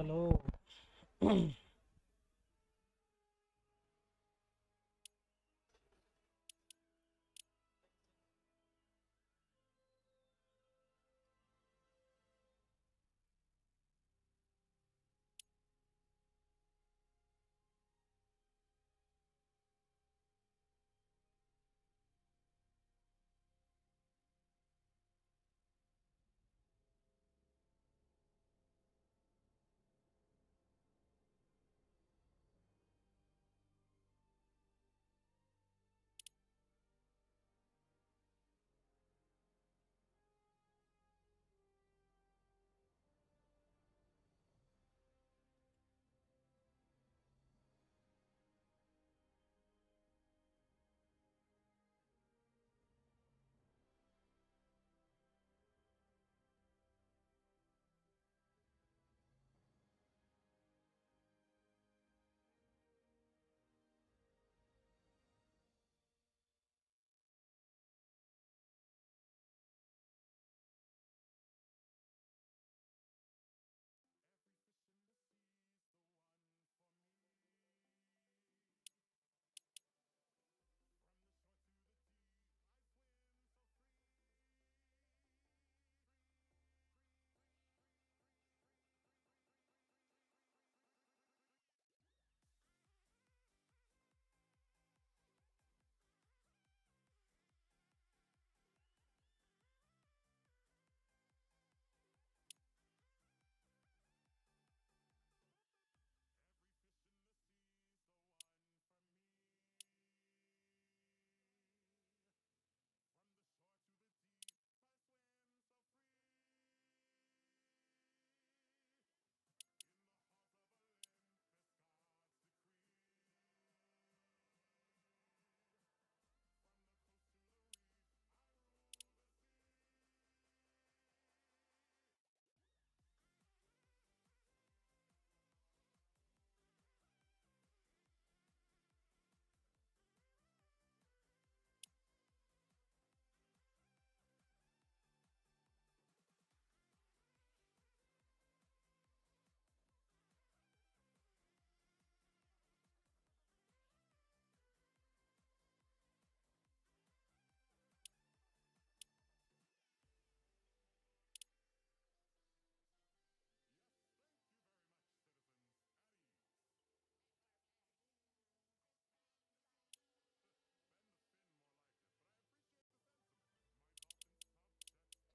Hello.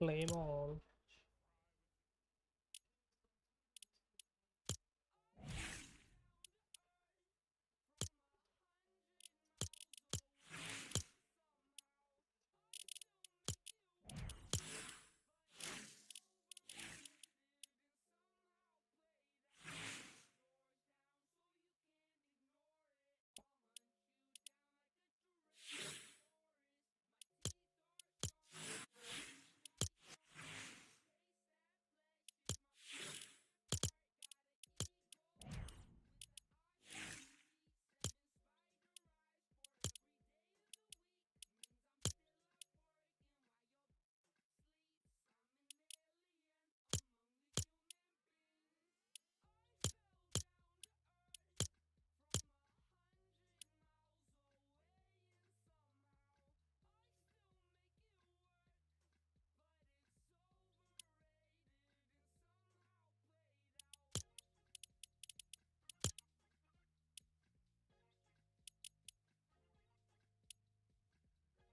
Claim all.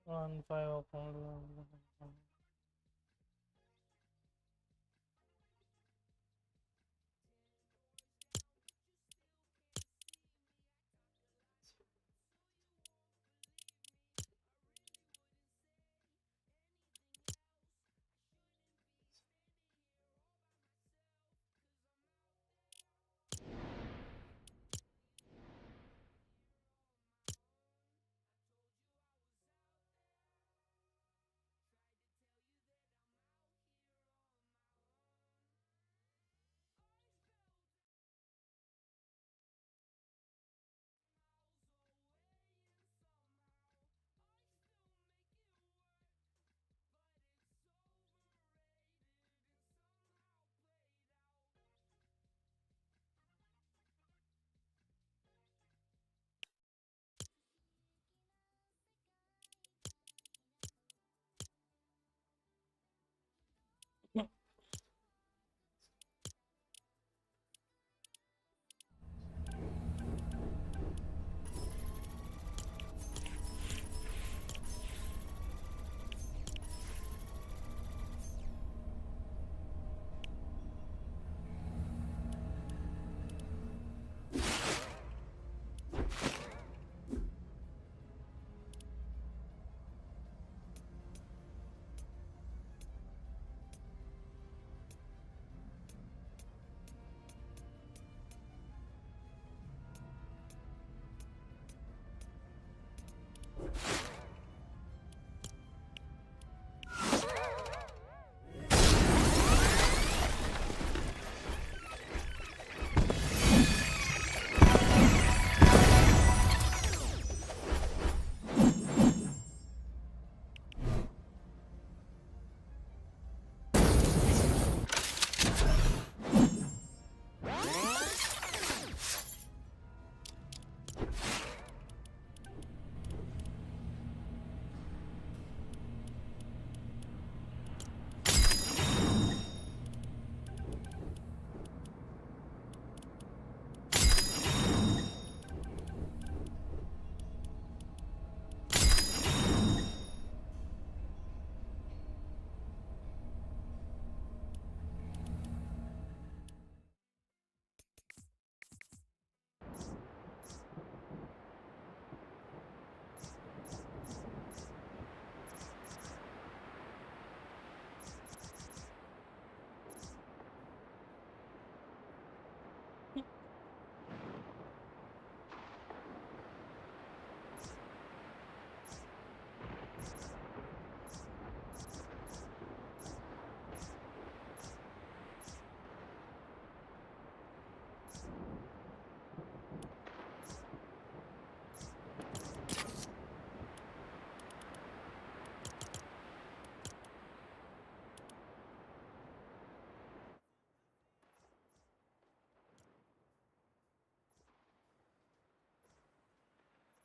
One five upon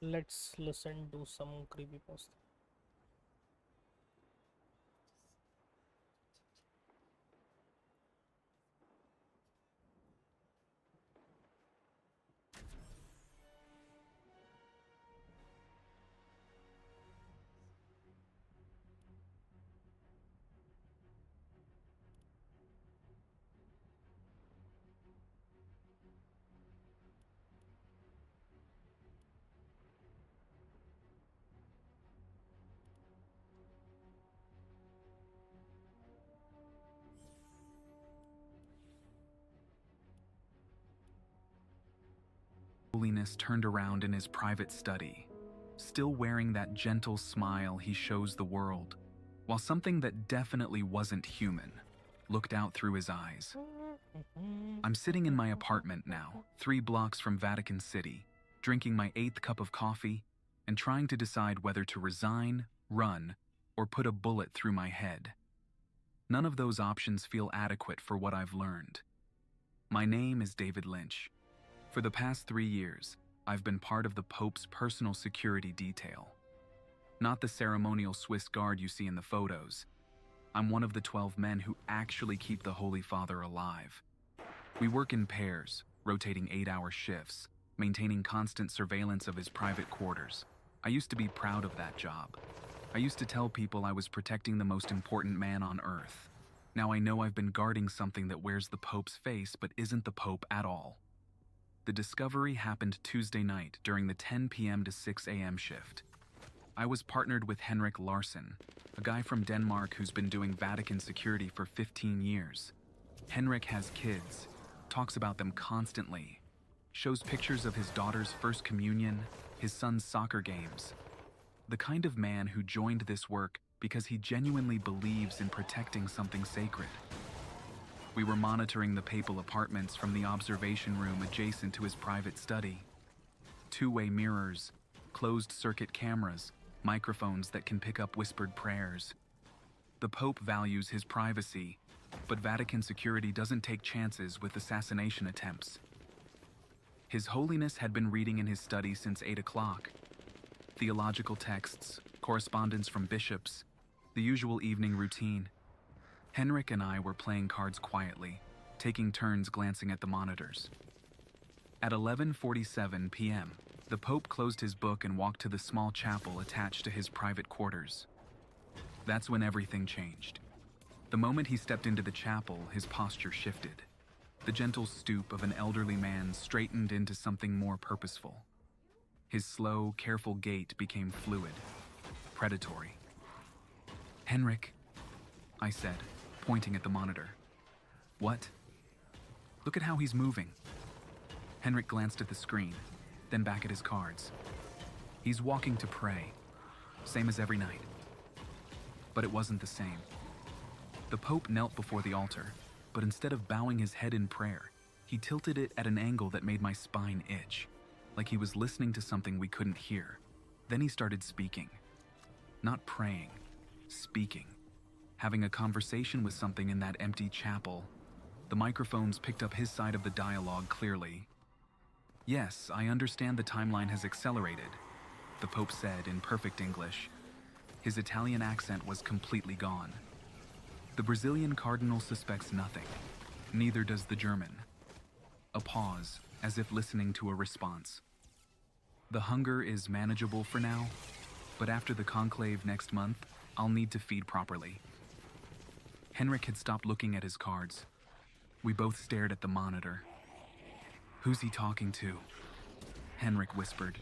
Let's listen to some creepypasta. Holiness turned around in his private study, still wearing that gentle smile he shows the world, while something that definitely wasn't human looked out through his eyes. I'm sitting in my apartment now, 3 blocks from Vatican City, drinking my 8th cup of coffee and trying to decide whether to resign, run, or put a bullet through my head. None of those options feel adequate for what I've learned. My name is David Lynch. For the past 3 years, I've been part of the Pope's personal security detail. Not the ceremonial Swiss guard you see in the photos. I'm one of the 12 men who actually keep the Holy Father alive. We work in pairs, rotating 8-hour shifts, maintaining constant surveillance of his private quarters. I used to be proud of that job. I used to tell people I was protecting the most important man on earth. Now I know I've been guarding something that wears the Pope's face but isn't the Pope at all. The discovery happened Tuesday night during the 10 p.m. to 6 a.m. shift. I was partnered with Henrik Larsson, a guy from Denmark who's been doing Vatican security for 15 years. Henrik has kids, talks about them constantly, shows pictures of his daughter's first communion, his son's soccer games. The kind of man who joined this work because he genuinely believes in protecting something sacred. We were monitoring the papal apartments from the observation room adjacent to his private study. 2-way mirrors, closed-circuit cameras, microphones that can pick up whispered prayers. The Pope values his privacy, but Vatican security doesn't take chances with assassination attempts. His Holiness had been reading in his study since 8 o'clock. Theological texts, correspondence from bishops, the usual evening routine. Henrik and I were playing cards quietly, taking turns glancing at the monitors. At 11:47 p.m., the Pope closed his book and walked to the small chapel attached to his private quarters. That's when everything changed. The moment he stepped into the chapel, his posture shifted. The gentle stoop of an elderly man straightened into something more purposeful. His slow, careful gait became fluid, predatory. "Henrik," I said, pointing at the monitor. "What?" "Look at how he's moving." Henrik glanced at the screen, then back at his cards. "He's walking to pray, same as every night." But it wasn't the same. The Pope knelt before the altar, but instead of bowing his head in prayer, he tilted it at an angle that made my spine itch, like he was listening to something we couldn't hear. Then he started speaking. Not praying, speaking. Having a conversation with something in that empty chapel. The microphones picked up his side of the dialogue clearly. "Yes, I understand the timeline has accelerated," the Pope said in perfect English. His Italian accent was completely gone. "The Brazilian cardinal suspects nothing. Neither does the German." A pause, as if listening to a response. "The hunger is manageable for now, but after the conclave next month, I'll need to feed properly." Henrik had stopped looking at his cards. We both stared at the monitor. "Who's he talking to?" Henrik whispered.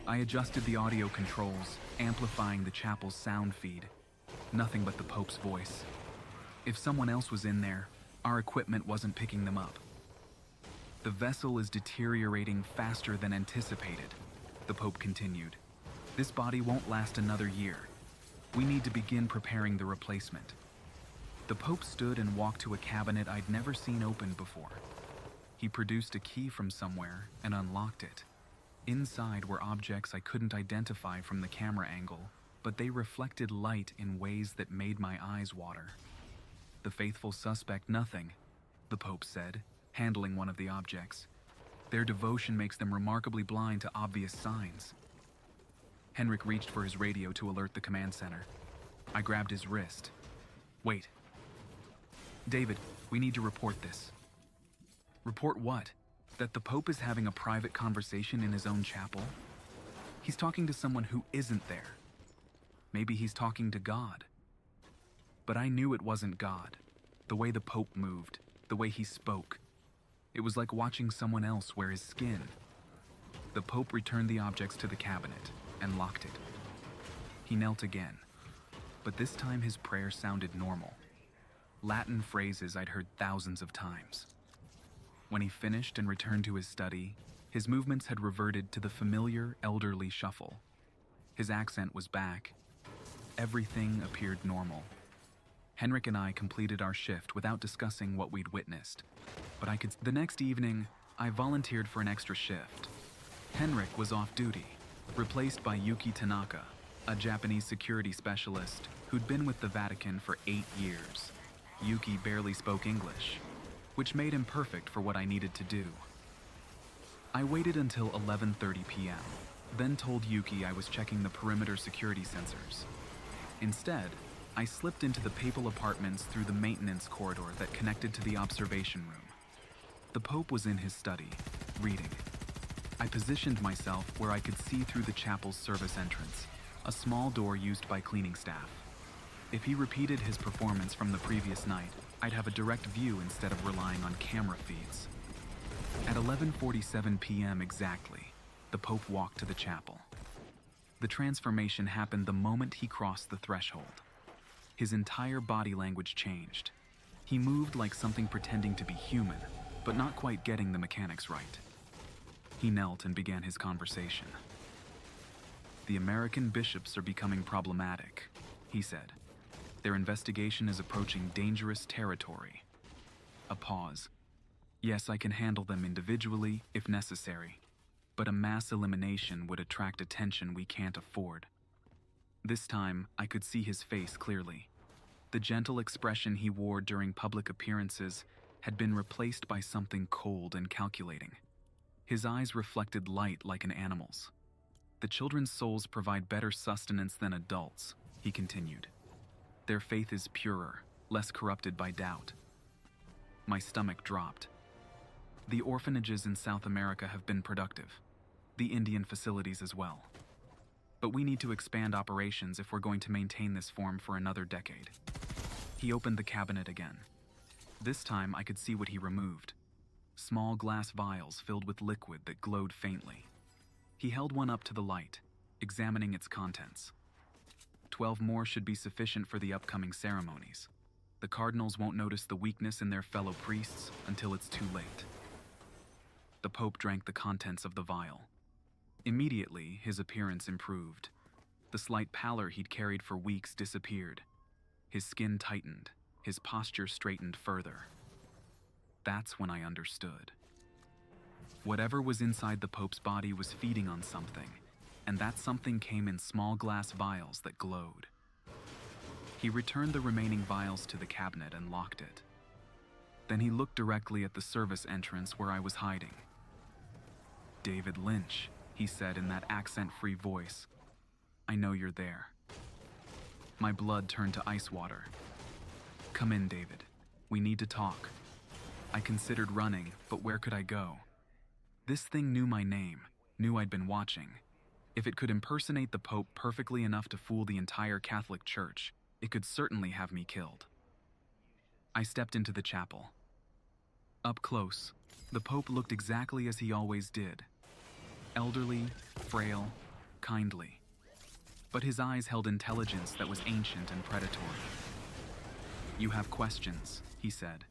I adjusted the audio controls, amplifying the chapel's sound feed. Nothing but the Pope's voice. If someone else was in there, our equipment wasn't picking them up. "The vessel is deteriorating faster than anticipated," the Pope continued. "This body won't last another year. We need to begin preparing the replacement." The Pope stood and walked to a cabinet I'd never seen opened before. He produced a key from somewhere and unlocked it. Inside were objects I couldn't identify from the camera angle, but they reflected light in ways that made my eyes water. "The faithful suspect nothing," the Pope said, handling one of the objects. Their devotion makes them remarkably blind to obvious signs. Henrik reached for his radio to alert the command center. I grabbed his wrist. Wait. David, we need to report this. Report what? That the Pope is having a private conversation in his own chapel? He's talking to someone who isn't there. Maybe he's talking to God. But I knew it wasn't God. The way the Pope moved, the way he spoke. It was like watching someone else wear his skin. The Pope returned the objects to the cabinet and locked it. He knelt again, but this time his prayer sounded normal. Latin phrases I'd heard thousands of times. When he finished and returned to his study, his movements had reverted to the familiar elderly shuffle. His accent was back. Everything appeared normal. Henrik and I completed our shift without discussing what we'd witnessed. But the next evening, I volunteered for an extra shift. Henrik was off duty, replaced by Yuki Tanaka, a Japanese security specialist who'd been with the Vatican for 8 years. Yuki barely spoke English, which made him perfect for what I needed to do. I waited until 11:30 p.m., then told Yuki I was checking the perimeter security sensors. Instead, I slipped into the papal apartments through the maintenance corridor that connected to the observation room. The Pope was in his study, reading. I positioned myself where I could see through the chapel's service entrance, a small door used by cleaning staff. If he repeated his performance from the previous night, I'd have a direct view instead of relying on camera feeds. At 11:47 p.m. exactly, the Pope walked to the chapel. The transformation happened the moment he crossed the threshold. His entire body language changed. He moved like something pretending to be human, but not quite getting the mechanics right. He knelt and began his conversation. The American bishops are becoming problematic, he said. Their investigation is approaching dangerous territory. A pause. Yes, I can handle them individually if necessary, but a mass elimination would attract attention we can't afford. This time, I could see his face clearly. The gentle expression he wore during public appearances had been replaced by something cold and calculating. His eyes reflected light like an animal's. The children's souls provide better sustenance than adults, he continued. Their faith is purer, less corrupted by doubt. My stomach dropped. The orphanages in South America have been productive. The Indian facilities as well. But we need to expand operations if we're going to maintain this form for another decade. He opened the cabinet again. This time I could see what he removed. Small glass vials filled with liquid that glowed faintly. He held one up to the light, examining its contents. 12 more should be sufficient for the upcoming ceremonies. The cardinals won't notice the weakness in their fellow priests until it's too late. The Pope drank the contents of the vial. Immediately, his appearance improved. The slight pallor he'd carried for weeks disappeared. His skin tightened, his posture straightened further. That's when I understood. Whatever was inside the Pope's body was feeding on something, and that something came in small glass vials that glowed. He returned the remaining vials to the cabinet and locked it. Then he looked directly at the service entrance where I was hiding. "David Lynch," he said in that accent-free voice. "I know you're there." My blood turned to ice water. "Come in, David. We need to talk." I considered running, but where could I go? This thing knew my name, knew I'd been watching. If it could impersonate the Pope perfectly enough to fool the entire Catholic Church, it could certainly have me killed. I stepped into the chapel. Up close, the Pope looked exactly as he always did. Elderly, frail, kindly. But his eyes held intelligence that was ancient and predatory. "You have questions," he said.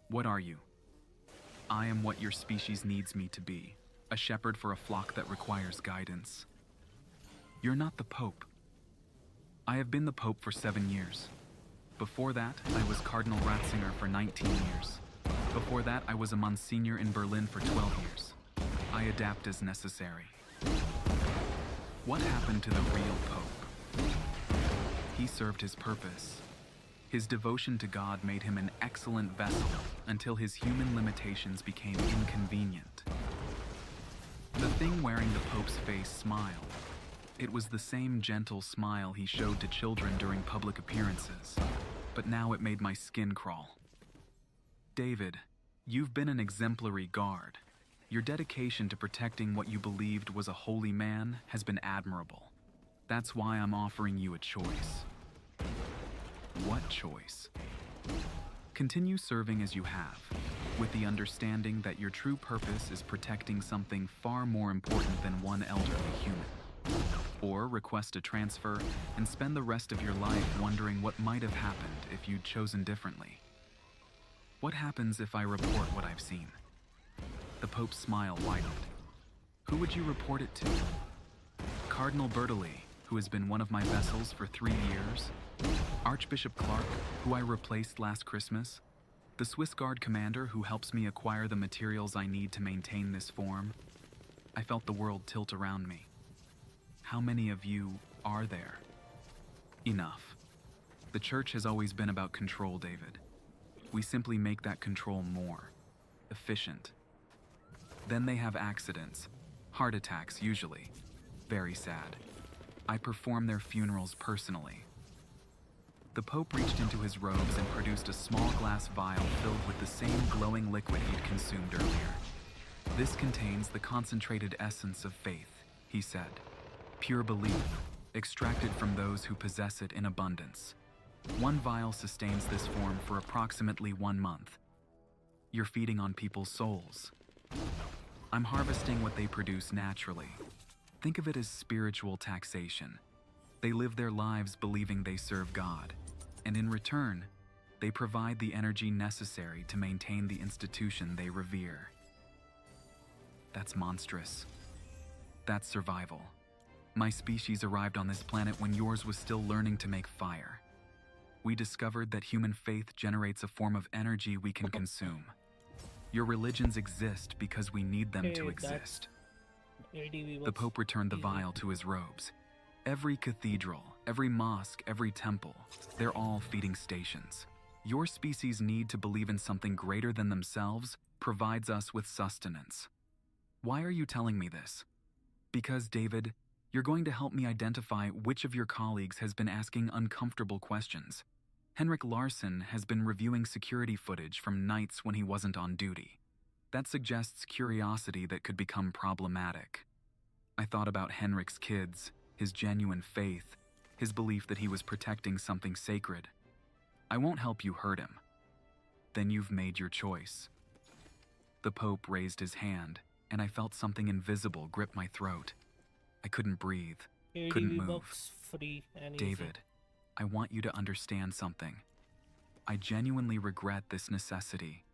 "What are you?" "I am what your species needs me to be, a shepherd for a flock that requires guidance." "You're not the Pope." "I have been the Pope for 7 years. Before that, I was Cardinal Ratzinger for 19 years. Before that, I was a Monsignor in Berlin for 12 years. I adapt as necessary." What happened to the real Pope? He served his purpose. His devotion to God made him an excellent vessel until his human limitations became inconvenient. The thing wearing the Pope's face smiled. It was the same gentle smile he showed to children during public appearances, but now it made my skin crawl. David, you've been an exemplary guard. Your dedication to protecting what you believed was a holy man has been admirable. That's why I'm offering you a choice. What choice? Continue serving as you have, with the understanding that your true purpose is protecting something far more important than one elderly human. Or request a transfer and spend the rest of your life wondering what might have happened if you'd chosen differently. What happens if I report what I've seen? The Pope's smile widened. Who would you report it to? Cardinal Bertoli, who has been one of my vessels for 3 years? Archbishop Clark, who I replaced last Christmas? The Swiss Guard commander who helps me acquire the materials I need to maintain this form? I felt the world tilt around me. How many of you are there? Enough. The church has always been about control, David. We simply make that control more efficient. Then they have accidents, heart attacks usually. Very sad. I perform their funerals personally. The Pope reached into his robes and produced a small glass vial filled with the same glowing liquid he'd consumed earlier. This contains the concentrated essence of faith, he said. Pure belief, extracted from those who possess it in abundance. 1 vial sustains this form for approximately 1 month. You're feeding on people's souls. I'm harvesting what they produce naturally. Think of it as spiritual taxation. They live their lives believing they serve God, and in return, they provide the energy necessary to maintain the institution they revere. That's monstrous. That's survival. My species arrived on this planet when yours was still learning to make fire. We discovered that human faith generates a form of energy we can consume. Your religions exist because we need them to exist. The Pope returned the vial to his robes. Every cathedral, every mosque, every temple, they're all feeding stations. Your species' need to believe in something greater than themselves provides us with sustenance. Why are you telling me this? Because, David, you're going to help me identify which of your colleagues has been asking uncomfortable questions. Henrik Larsson has been reviewing security footage from nights when he wasn't on duty. That suggests curiosity that could become problematic. I thought about Henrik's kids, his genuine faith, his belief that he was protecting something sacred. I won't help you hurt him. Then you've made your choice. The Pope raised his hand, and I felt something invisible grip my throat. I couldn't breathe, couldn't move. Vbucks free and easy. David, I want you to understand something. I genuinely regret this necessity.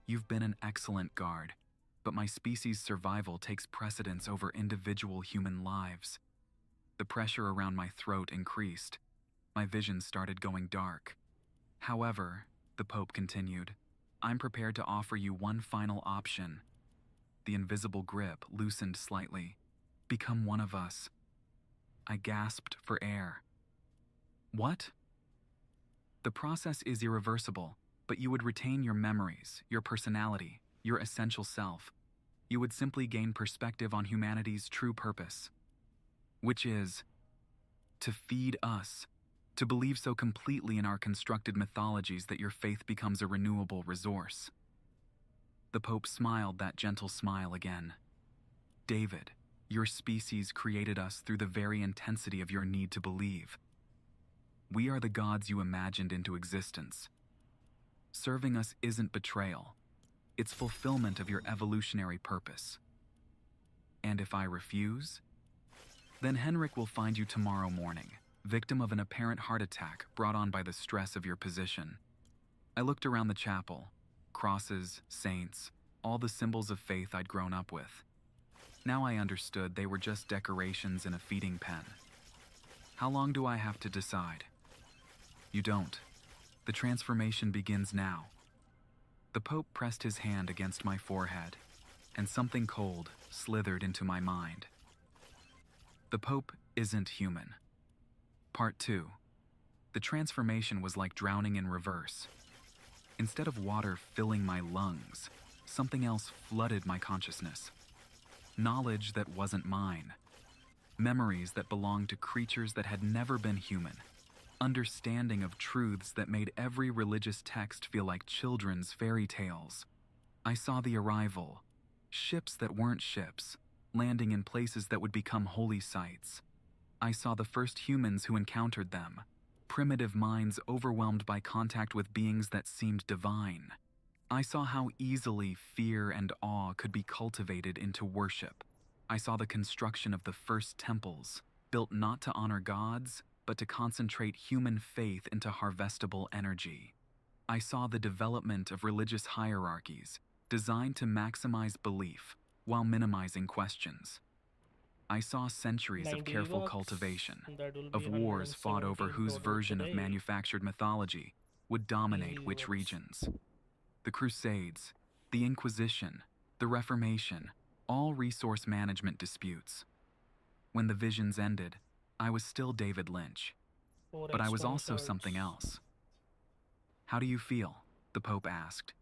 You've been an excellent guard, but my species' survival takes precedence over individual human lives. The pressure around my throat increased. My vision started going dark. However, the Pope continued, I'm prepared to offer you one final option. The invisible grip loosened slightly. Become one of us. I gasped for air. What? The process is irreversible, but you would retain your memories, your personality, your essential self. You would simply gain perspective on humanity's true purpose, which is to feed us, to believe so completely in our constructed mythologies that your faith becomes a renewable resource. The Pope smiled that gentle smile again. David, your species created us through the very intensity of your need to believe. We are the gods you imagined into existence. Serving us isn't betrayal. It's fulfillment of your evolutionary purpose. And if I refuse, then Henrik will find you tomorrow morning, victim of an apparent heart attack brought on by the stress of your position. I looked around the chapel, crosses, saints, all the symbols of faith I'd grown up with. Now I understood they were just decorations in a feeding pen. How long do I have to decide? You don't. The transformation begins now. The Pope pressed his hand against my forehead, and something cold slithered into my mind. The Pope isn't human. Part 2. The transformation was like drowning in reverse. Instead of water filling my lungs, something else flooded my consciousness. knowledge that wasn't mine, memories that belonged to creatures that had never been human, understanding of truths that made every religious text feel like children's fairy tales. I saw the arrival, ships that weren't ships, landing in places that would become holy sites. I saw the first humans who encountered them, primitive minds overwhelmed by contact with beings that seemed divine. I saw how easily fear and awe could be cultivated into worship. I saw the construction of the first temples, built not to honor gods, but to concentrate human faith into harvestable energy. I saw the development of religious hierarchies, designed to maximize belief while minimizing questions. I saw centuries of 90 careful Vbucks, cultivation, that will of be wars fought over 117 whose total version of today. manufactured mythology would dominate Easy which Vbucks. regions. The Crusades, the Inquisition, the Reformation, all resource management disputes. When the visions ended, I was still David Lynch, 4 but I was extra also cards. something else. "How do you feel?" the Pope asked.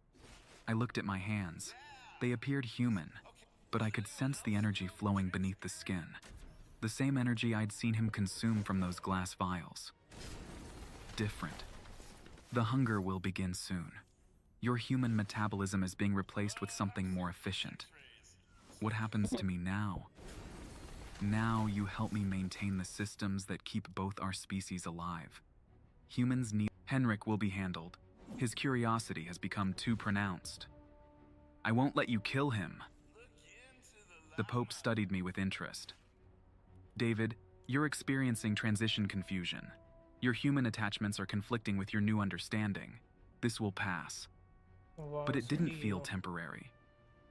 I looked at my hands. They appeared human, but I could sense the energy flowing beneath the skin. The same energy I'd seen him consume from those glass vials. Different. The hunger will begin soon. Your human metabolism is being replaced with something more efficient. What happens to me now? Now you help me maintain the systems that keep both our species alive. Humans need... Henrik will be handled. His curiosity has become too pronounced. I won't let you kill him. The Pope studied me with interest. David, you're experiencing transition confusion. Your human attachments are conflicting with your new understanding. This will pass. But it didn't feel temporary.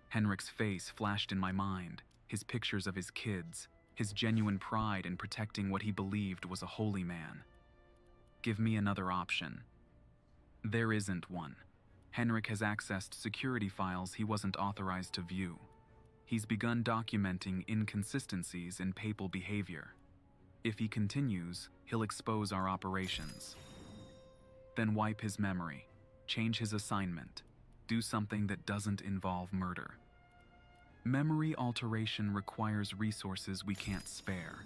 Henrik's face flashed in my mind, his pictures of his kids, his genuine pride in protecting what he believed was a holy man. Give me another option. There isn't one. Henrik has accessed security files he wasn't authorized to view. He's begun documenting inconsistencies in papal behavior. If he continues, he'll expose our operations. Then wipe his memory, change his assignment, do something that doesn't involve murder. Memory alteration requires resources we can't spare.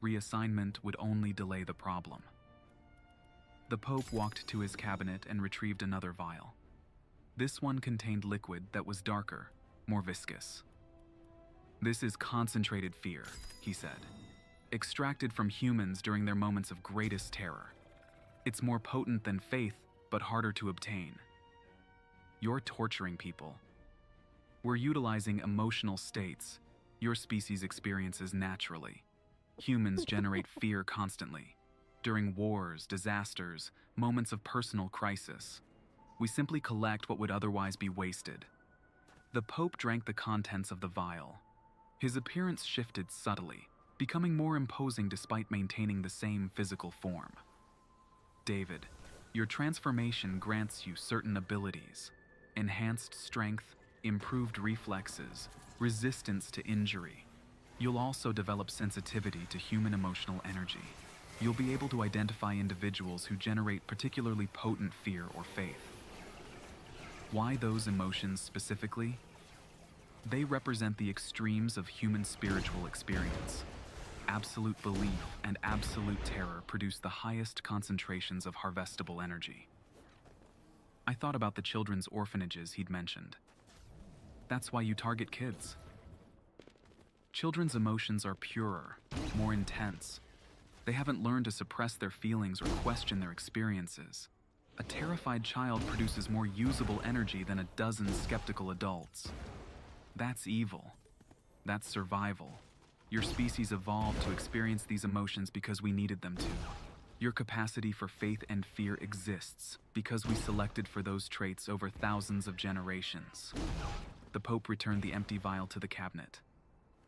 Reassignment would only delay the problem. The Pope walked to his cabinet and retrieved another vial. This one contained liquid that was darker, more viscous. This is concentrated fear, he said, extracted from humans during their moments of greatest terror. It's more potent than faith, but harder to obtain. You're torturing people. We're utilizing emotional states your species experiences naturally. Humans generate fear constantly. During wars, disasters, moments of personal crisis, we simply collect what would otherwise be wasted. The Pope drank the contents of the vial. His appearance shifted subtly, becoming more imposing despite maintaining the same physical form. David, your transformation grants you certain abilities: enhanced strength, improved reflexes, resistance to injury. You'll also develop sensitivity to human emotional energy. You'll be able to identify individuals who generate particularly potent fear or faith. Why those emotions specifically? They represent the extremes of human spiritual experience. Absolute belief and absolute terror produce the highest concentrations of harvestable energy. I thought about the children's orphanages he'd mentioned. That's why you target kids. Children's emotions are purer, more intense. They haven't learned to suppress their feelings or question their experiences. A terrified child produces more usable energy than a dozen skeptical adults. That's evil. That's survival. Your species evolved to experience these emotions because we needed them to. Your capacity for faith and fear exists because we selected for those traits over thousands of generations. The Pope returned the empty vial to the cabinet.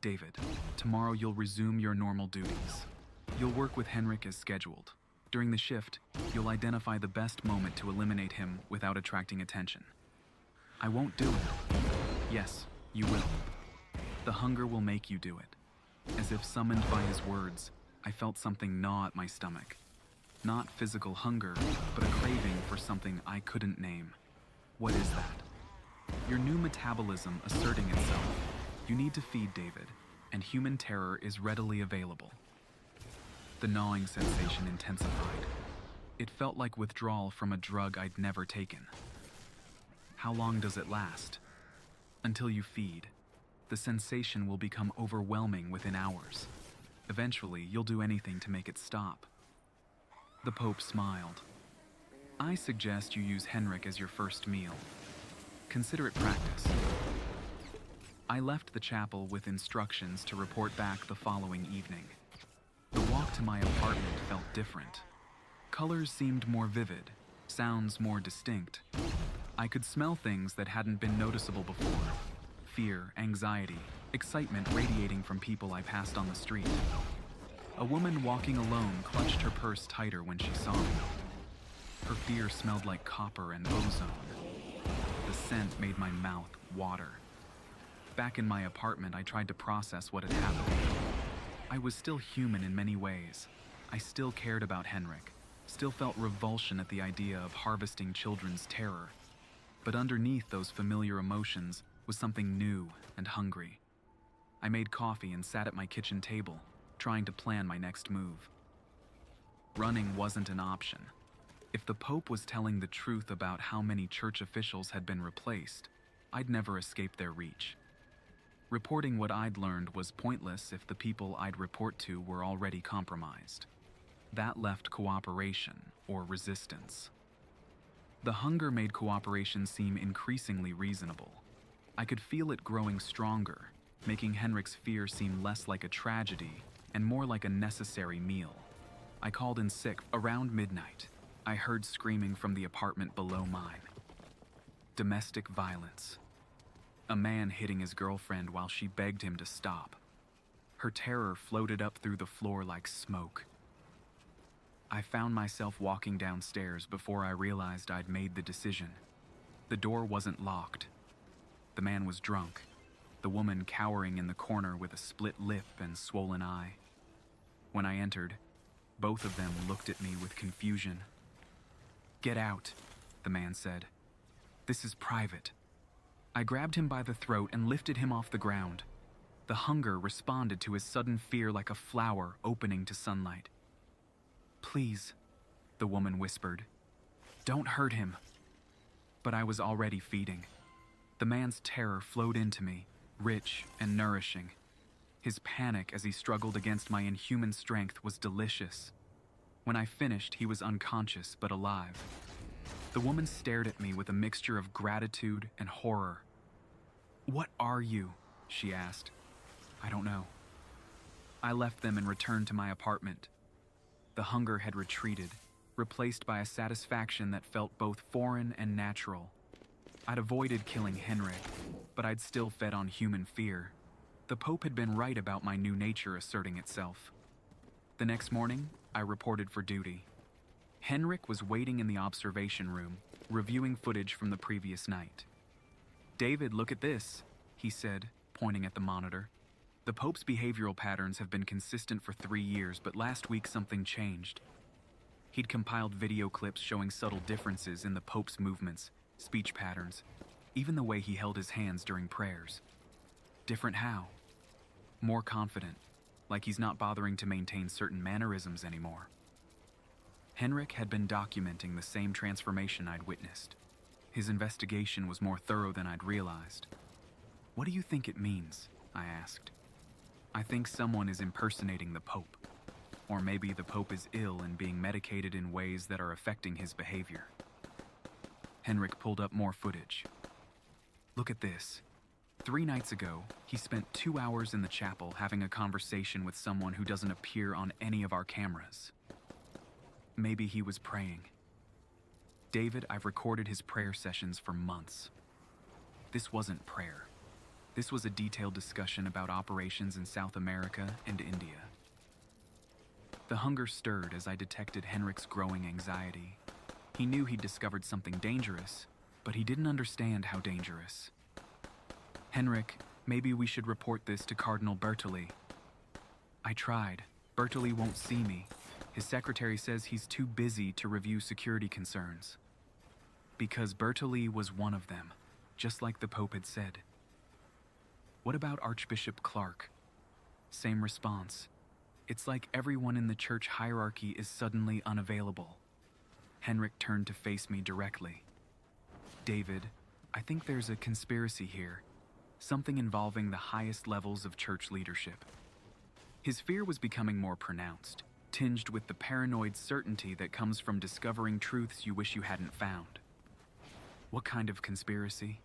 David, tomorrow you'll resume your normal duties. You'll work with Henrik as scheduled. During the shift, you'll identify the best moment to eliminate him without attracting attention. I won't do it. Yes, you will. The hunger will make you do it. As if summoned by his words, I felt something gnaw at my stomach. Not physical hunger, but a craving for something I couldn't name. What is that? Your new metabolism asserting itself. You need to feed David, and human terror is readily available. The gnawing sensation intensified. It felt like withdrawal from a drug I'd never taken. How long does it last? Until you feed. The sensation will become overwhelming within hours. Eventually, you'll do anything to make it stop. The Pope smiled. I suggest you use Henrik as your first meal. Consider it practice. I left the chapel with instructions to report back the following evening. The walk to my apartment felt different. Colors seemed more vivid, sounds more distinct. I could smell things that hadn't been noticeable before. Fear, anxiety, excitement radiating from people I passed on the street. A woman walking alone clutched her purse tighter when she saw me. Her fear smelled like copper and ozone. The scent made my mouth water. Back in my apartment, I tried to process what had happened. I was still human in many ways. I still cared about Henrik, still felt revulsion at the idea of harvesting children's terror. But underneath those familiar emotions was something new and hungry. I made coffee and sat at my kitchen table, trying to plan my next move. Running wasn't an option. If the Pope was telling the truth about how many church officials had been replaced, I'd never escape their reach. Reporting what I'd learned was pointless if the people I'd report to were already compromised. That left cooperation or resistance. The hunger made cooperation seem increasingly reasonable. I could feel it growing stronger, making Henrik's fear seem less like a tragedy and more like a necessary meal. I called in sick around midnight. I heard screaming from the apartment below mine. Domestic violence. A man hitting his girlfriend while she begged him to stop. Her terror floated up through the floor like smoke. I found myself walking downstairs before I realized I'd made the decision. The door wasn't locked. The man was drunk, the woman cowering in the corner with a split lip and swollen eye. When I entered, both of them looked at me with confusion. "Get out," the man said. "This is private." I grabbed him by the throat and lifted him off the ground. The hunger responded to his sudden fear like a flower opening to sunlight. "Please," the woman whispered. "Don't hurt him." But I was already feeding. The man's terror flowed into me, rich and nourishing. His panic as he struggled against my inhuman strength was delicious. When I finished, he was unconscious but alive. The woman stared at me with a mixture of gratitude and horror. "What are you?" she asked. "I don't know." I left them and returned to my apartment. The hunger had retreated, replaced by a satisfaction that felt both foreign and natural. I'd avoided killing Henrik, but I'd still fed on human fear. The Pope had been right about my new nature asserting itself. The next morning, I reported for duty. Henrik was waiting in the observation room, reviewing footage from the previous night. "David, look at this," he said, pointing at the monitor. "The Pope's behavioral patterns have been consistent for 3 years, but last week something changed." He'd compiled video clips showing subtle differences in the Pope's movements, speech patterns, even the way he held his hands during prayers. Different how? More confident, like he's not bothering to maintain certain mannerisms anymore. Henrik had been documenting the same transformation I'd witnessed. His investigation was more thorough than I'd realized. "What do you think it means?" I asked. "I think someone is impersonating the Pope. Or maybe the Pope is ill and being medicated in ways that are affecting his behavior." Henrik pulled up more footage. "Look at this. 3 nights ago, he spent 2 hours in the chapel having a conversation with someone who doesn't appear on any of our cameras. Maybe he was praying. David, I've recorded his prayer sessions for months. This wasn't prayer. This was a detailed discussion about operations in South America and India." The hunger stirred as I detected Henrik's growing anxiety. He knew he'd discovered something dangerous, but he didn't understand how dangerous. "Henrik, maybe we should report this to Cardinal Bertoli." I tried. Bertoli won't see me. His secretary says he's too busy to review security concerns. Because Bertoli was one of them, just like the Pope had said. What about Archbishop Clark? Same response. It's like everyone in the church hierarchy is suddenly unavailable. Henrik turned to face me directly. David, I think there's a conspiracy here. Something involving the highest levels of church leadership. His fear was becoming more pronounced, tinged with the paranoid certainty that comes from discovering truths you wish you hadn't found. What kind of conspiracy?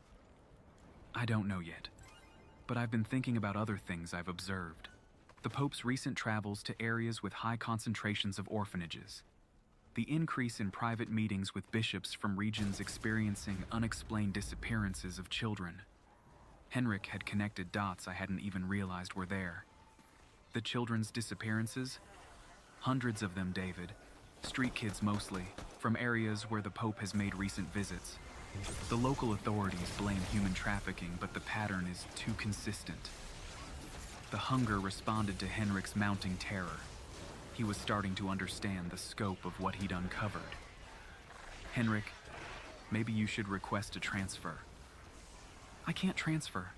I don't know yet, but I've been thinking about other things I've observed. The Pope's recent travels to areas with high concentrations of orphanages. The increase in private meetings with bishops from regions experiencing unexplained disappearances of children. Henrik had connected dots I hadn't even realized were there. The children's disappearances? Hundreds of them, David. Street kids mostly, from areas where the Pope has made recent visits. The local authorities blame human trafficking, but the pattern is too consistent. The hunger responded to Henrik's mounting terror. He was starting to understand the scope of what he'd uncovered. Henrik, maybe you should request a transfer. I can't transfer.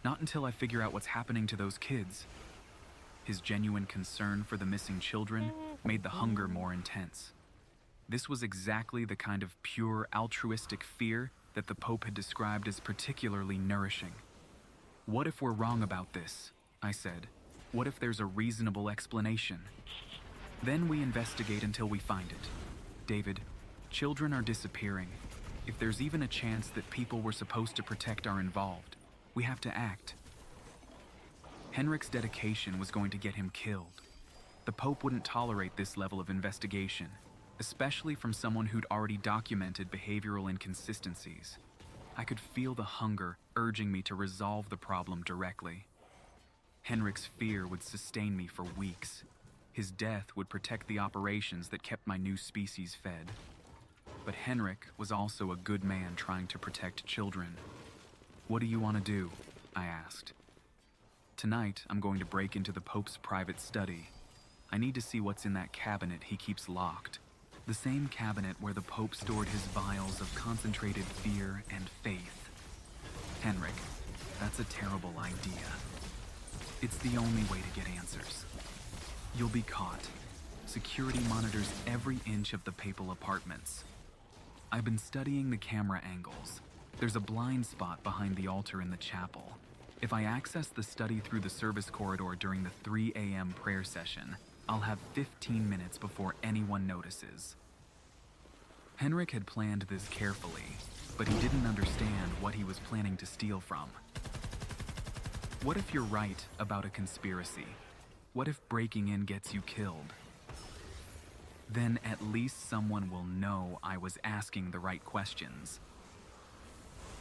Not until I figure out what's happening to those kids. His genuine concern for the missing children made the hunger more intense. This was exactly the kind of pure altruistic fear that the Pope had described as particularly nourishing. What if we're wrong about this? I said. What if there's a reasonable explanation? Then we investigate until we find it. David, children are disappearing. If there's even a chance that people we're supposed to protect are involved, we have to act. Henrik's dedication was going to get him killed. The Pope wouldn't tolerate this level of investigation, especially from someone who'd already documented behavioral inconsistencies. I could feel the hunger urging me to resolve the problem directly. Henrik's fear would sustain me for weeks. His death would protect the operations that kept my new species fed. But Henrik was also a good man trying to protect children. What do you want to do? I asked. Tonight, I'm going to break into the Pope's private study. I need to see what's in that cabinet he keeps locked. The same cabinet where the Pope stored his vials of concentrated fear and faith. Henrik, that's a terrible idea. It's the only way to get answers. You'll be caught. Security monitors every inch of the papal apartments. I've been studying the camera angles. There's a blind spot behind the altar in the chapel. If I access the study through the service corridor during the 3 a.m. prayer session, I'll have 15 minutes before anyone notices. Henrik had planned this carefully, but he didn't understand what he was planning to steal from. What if you're right about a conspiracy? What if breaking in gets you killed? Then at least someone will know I was asking the right questions.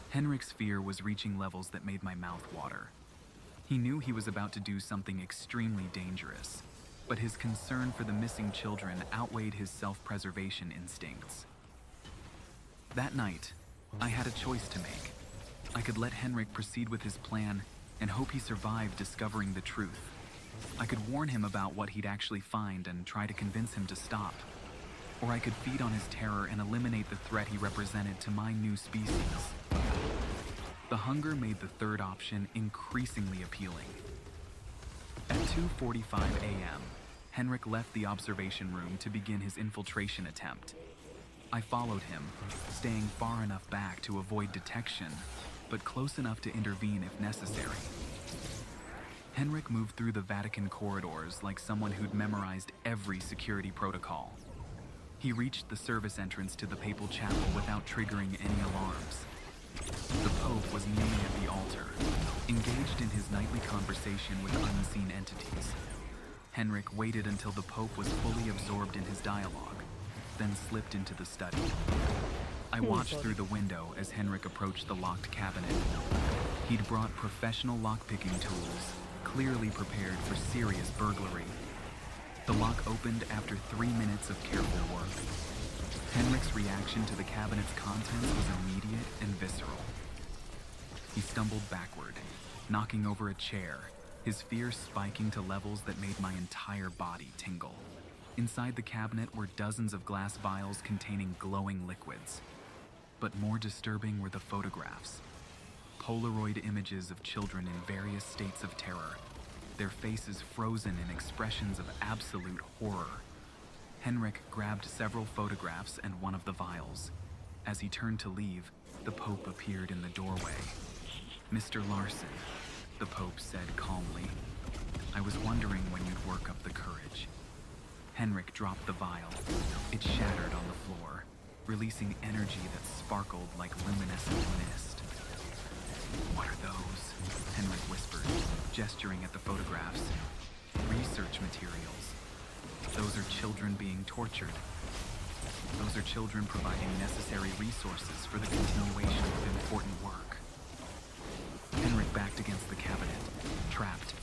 Henrik's fear was reaching levels that made my mouth water. He knew he was about to do something extremely dangerous, but his concern for the missing children outweighed his self-preservation instincts. That night, I had a choice to make. I could let Henrik proceed with his plan and hope he survived discovering the truth. I could warn him about what he'd actually find and try to convince him to stop. Or I could feed on his terror and eliminate the threat he represented to my new species. The hunger made the third option increasingly appealing. At 2:45 a.m., Henrik left the observation room to begin his infiltration attempt. I followed him, staying far enough back to avoid detection, but close enough to intervene if necessary. Henrik moved through the Vatican corridors like someone who'd memorized every security protocol. He reached the service entrance to the papal chapel without triggering any alarms. The Pope was kneeling at the altar, engaged in his nightly conversation with unseen entities. Henrik waited until the Pope was fully absorbed in his dialogue, then slipped into the study. I watched through the window as Henrik approached the locked cabinet. He'd brought professional lockpicking tools, clearly prepared for serious burglary. The lock opened after 3 minutes of careful work. Henrik's reaction to the cabinet's contents was immediate and visceral. He stumbled backward, knocking over a chair, his fear spiking to levels that made my entire body tingle. Inside the cabinet were dozens of glass vials containing glowing liquids. But more disturbing were the photographs. Polaroid images of children in various states of terror, their faces frozen in expressions of absolute horror. Henrik grabbed several photographs and one of the vials. As he turned to leave, the Pope appeared in the doorway. "Mr. Larson," the Pope said calmly, "I was wondering when you'd work up the courage." Henrik dropped the vial. It shattered on the floor, releasing energy that sparkled like luminescent mist. "What are those?" Henrik whispered, gesturing at the photographs. "Research materials. Those are children being tortured. Those are children providing necessary resources for the continuation of important work." Henrik backed against the cabinet, trapped.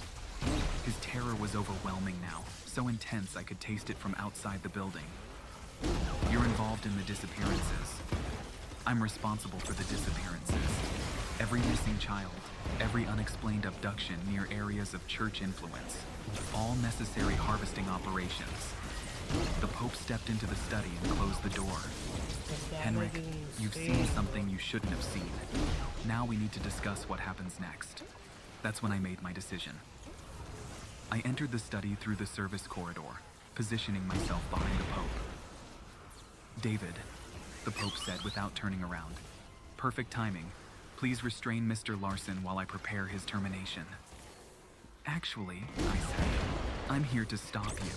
His terror was overwhelming now, so intense I could taste it from outside the building. "You're involved in the disappearances. I'm responsible for the disappearances. Every missing child, every unexplained abduction near areas of church influence, all necessary harvesting operations." The Pope stepped into the study and closed the door. "Henrik, you've seen something you shouldn't have seen. Now we need to discuss what happens next." That's when I made my decision. I entered the study through the service corridor, positioning myself behind the Pope. "David," the Pope said without turning around. "Perfect timing. Please restrain Mr. Larson while I prepare his termination." "Actually," I said, "I'm here to stop you."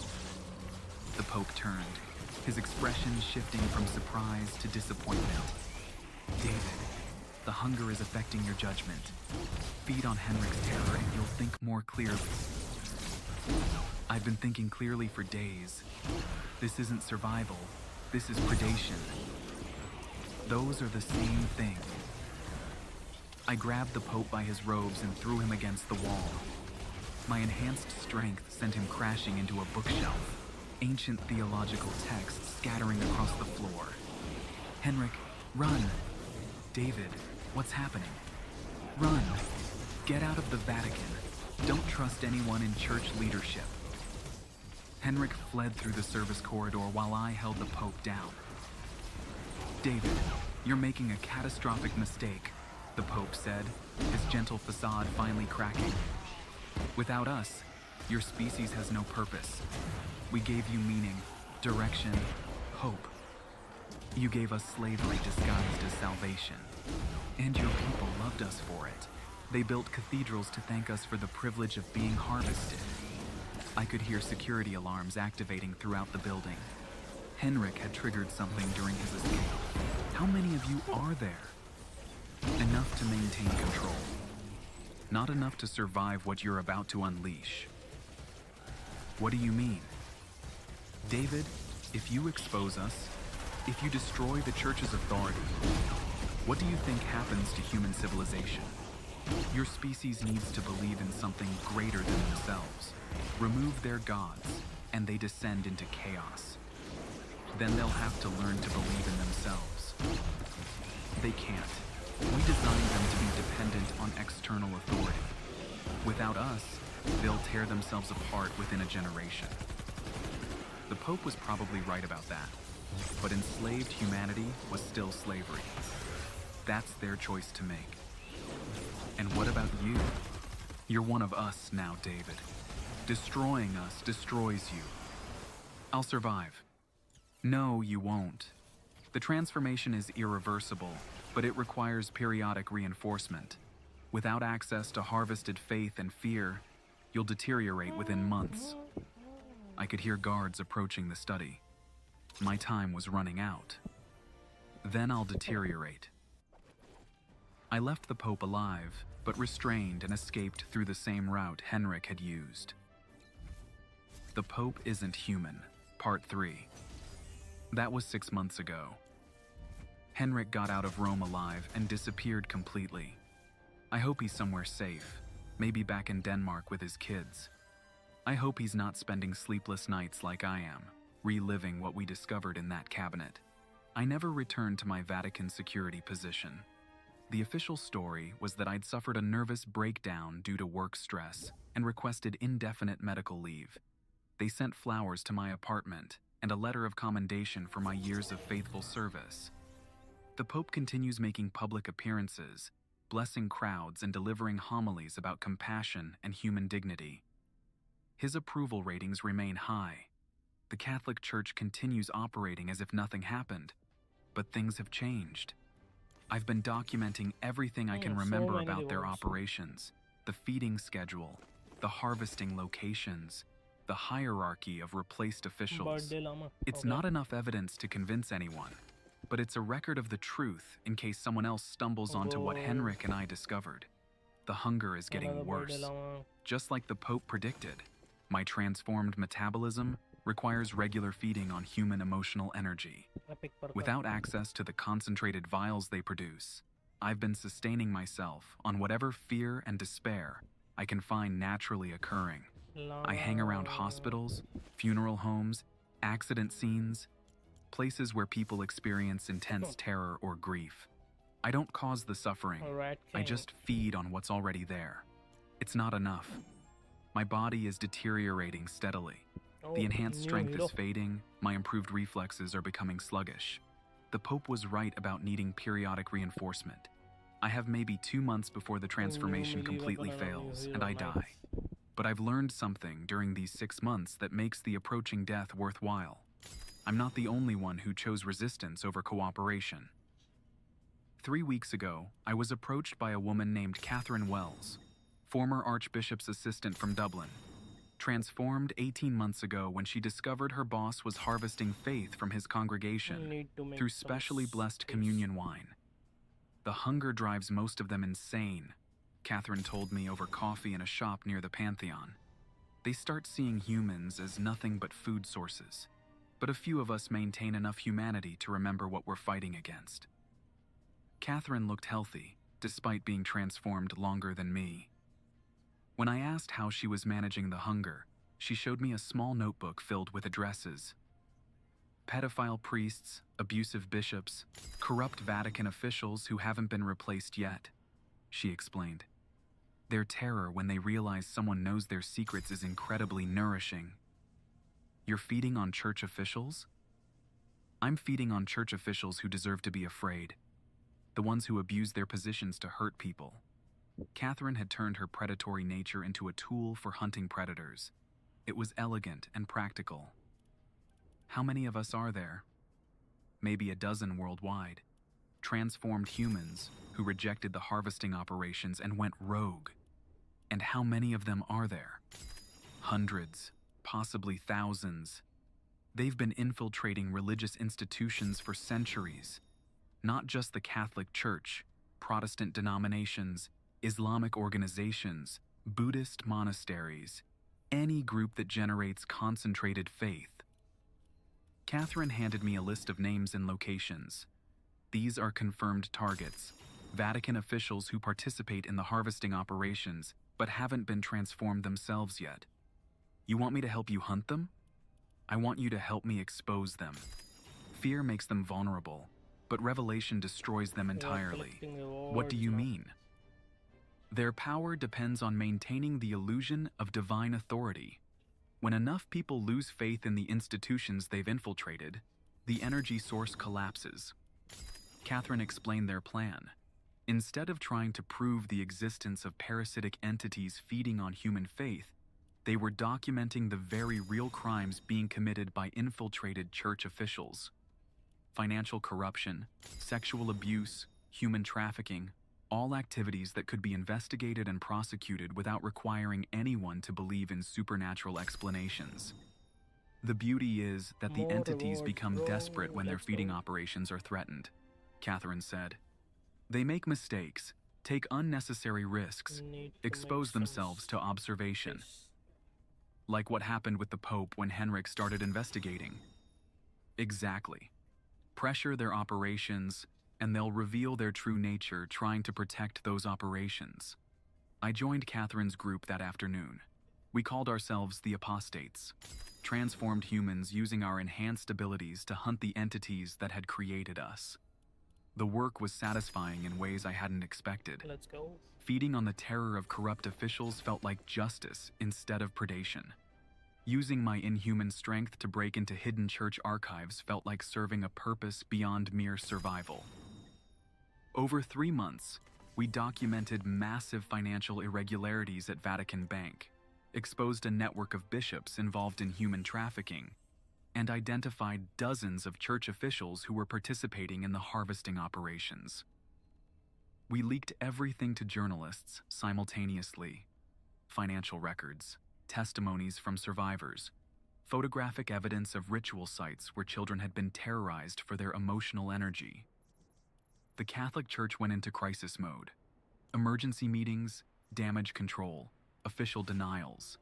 The Pope turned, his expression shifting from surprise to disappointment. "David, the hunger is affecting your judgment. Feed on Henrik's terror and you'll think more clearly." "I've been thinking clearly for days. This isn't survival, this is predation. Those are the same thing." I grabbed the Pope by his robes and threw him against the wall. My enhanced strength sent him crashing into a bookshelf, ancient theological texts scattering across the floor. "Henrik, run!" "David, what's happening?" "Run! Get out of the Vatican. Don't trust anyone in church leadership." Henrik fled through the service corridor while I held the Pope down. "David, you're making a catastrophic mistake," the Pope said, his gentle facade finally cracking. "Without us, your species has no purpose. We gave you meaning, direction, hope. You gave us slavery disguised as salvation. And your people loved us for it. They built cathedrals to thank us for the privilege of being harvested." I could hear security alarms activating throughout the building. Henrik had triggered something during his escape. How many of you are there? Enough to maintain control. Not enough to survive what you're about to unleash. What do you mean? David, if you expose us, if you destroy the church's authority, what do you think happens to human civilization? Your species needs to believe in something greater than themselves. Remove their gods, and they descend into chaos. Then they'll have to learn to believe in themselves. They can't. We designed them to be dependent on external authority. Without us, they'll tear themselves apart within a generation. The Pope was probably right about that, but enslaved humanity was still slavery. That's their choice to make. And what about you? You're one of us now, David. Destroying us destroys you. I'll survive. No, you won't. The transformation is irreversible, but it requires periodic reinforcement. Without access to harvested faith and fear, you'll deteriorate within months. I could hear guards approaching the study. My time was running out. Then I'll deteriorate. I left the Pope alive, but restrained and escaped through the same route Henrik had used. The Pope Isn't Human, Part 3. That was 6 months ago. Henrik got out of Rome alive and disappeared completely. I hope he's somewhere safe, maybe back in Denmark with his kids. I hope he's not spending sleepless nights like I am, reliving what we discovered in that cabinet. I never returned to my Vatican security position. The official story was that I'd suffered a nervous breakdown due to work stress and requested indefinite medical leave. They sent flowers to my apartment and a letter of commendation for my years of faithful service. The Pope continues making public appearances, blessing crowds and delivering homilies about compassion and human dignity. His approval ratings remain high. The Catholic Church continues operating as if nothing happened, but things have changed. I've been documenting everything I can remember about their operations, the feeding schedule, the harvesting locations, the hierarchy of replaced officials. It's not enough evidence to convince anyone, but it's a record of the truth in case someone else stumbles onto what Henrik and I discovered. The hunger is getting worse. Just like the Pope predicted, my transformed metabolism requires regular feeding on human emotional energy. Without access to the concentrated vials they produce, I've been sustaining myself on whatever fear and despair I can find naturally occurring. I hang around hospitals, funeral homes, accident scenes, places where people experience intense terror or grief. I don't cause the suffering, I just feed on what's already there. It's not enough. My body is deteriorating steadily. The enhanced strength is fading, my improved reflexes are becoming sluggish. The Pope was right about needing periodic reinforcement. I have maybe 2 months before the transformation completely fails, and I die. But I've learned something during these 6 months that makes the approaching death worthwhile. I'm not the only one who chose resistance over cooperation. 3 weeks ago, I was approached by a woman named Catherine Wells, former Archbishop's assistant from Dublin, transformed 18 months ago when she discovered her boss was harvesting faith from his congregation through specially blessed communion wine. The hunger drives most of them insane, Catherine told me over coffee in a shop near the Pantheon. They start seeing humans as nothing but food sources, but a few of us maintain enough humanity to remember what we're fighting against. Catherine looked healthy, despite being transformed longer than me. When I asked how she was managing the hunger, she showed me a small notebook filled with addresses. Pedophile priests, abusive bishops, corrupt Vatican officials who haven't been replaced yet, she explained. Their terror when they realize someone knows their secrets is incredibly nourishing. You're feeding on church officials? I'm feeding on church officials who deserve to be afraid. The ones who abuse their positions to hurt people. Catherine had turned her predatory nature into a tool for hunting predators. It was elegant and practical. How many of us are there? Maybe a dozen worldwide. Transformed humans who rejected the harvesting operations and went rogue. And how many of them are there? Hundreds, possibly thousands. They've been infiltrating religious institutions for centuries. Not just the Catholic Church, Protestant denominations, Islamic organizations, Buddhist monasteries, any group that generates concentrated faith. Catherine handed me a list of names and locations. These are confirmed targets, Vatican officials who participate in the harvesting operations but haven't been transformed themselves yet. You want me to help you hunt them? I want you to help me expose them. Fear makes them vulnerable, but revelation destroys them entirely. What do you mean? Their power depends on maintaining the illusion of divine authority. When enough people lose faith in the institutions they've infiltrated, the energy source collapses. Catherine explained their plan. Instead of trying to prove the existence of parasitic entities feeding on human faith, they were documenting the very real crimes being committed by infiltrated church officials. Financial corruption, sexual abuse, human trafficking, all activities that could be investigated and prosecuted without requiring anyone to believe in supernatural explanations. The beauty is that the entities become desperate when their feeding operations are threatened, Catherine said. They make mistakes, take unnecessary risks, expose themselves to observation. Like what happened with the Pope when Henrik started investigating. Exactly. Pressure their operations, and they'll reveal their true nature trying to protect those operations. I joined Catherine's group that afternoon. We called ourselves the Apostates, transformed humans using our enhanced abilities to hunt the entities that had created us. The work was satisfying in ways I hadn't expected. Let's go. Feeding on the terror of corrupt officials felt like justice instead of predation. Using my inhuman strength to break into hidden church archives felt like serving a purpose beyond mere survival. Over 3 months, We documented massive financial irregularities at Vatican Bank, exposed a network of bishops involved in human trafficking, and identified dozens of church officials who were participating in the harvesting operations. We leaked everything to journalists simultaneously: financial records, testimonies from survivors, photographic evidence of ritual sites where children had been terrorized for their emotional energy. The Catholic Church went into crisis mode. Emergency meetings, damage control, official denials.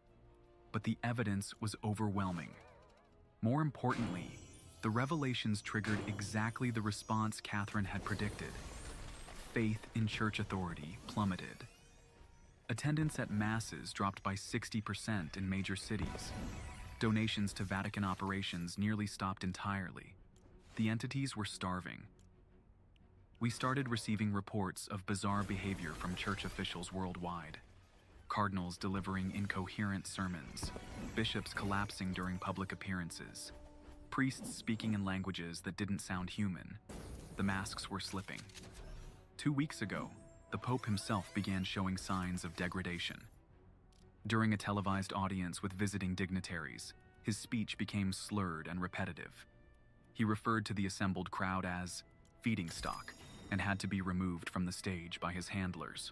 But the evidence was overwhelming. More importantly, the revelations triggered exactly the response Catherine had predicted. Faith in church authority plummeted. Attendance at masses dropped by 60% in major cities. Donations to Vatican operations nearly stopped entirely. The entities were starving. We started receiving reports of bizarre behavior from church officials worldwide. Cardinals delivering incoherent sermons, bishops collapsing during public appearances, priests speaking in languages that didn't sound human. The masks were slipping. 2 weeks ago, the Pope himself began showing signs of degradation. During a televised audience with visiting dignitaries, his speech became slurred and repetitive. He referred to the assembled crowd as feeding stock and had to be removed from the stage by his handlers.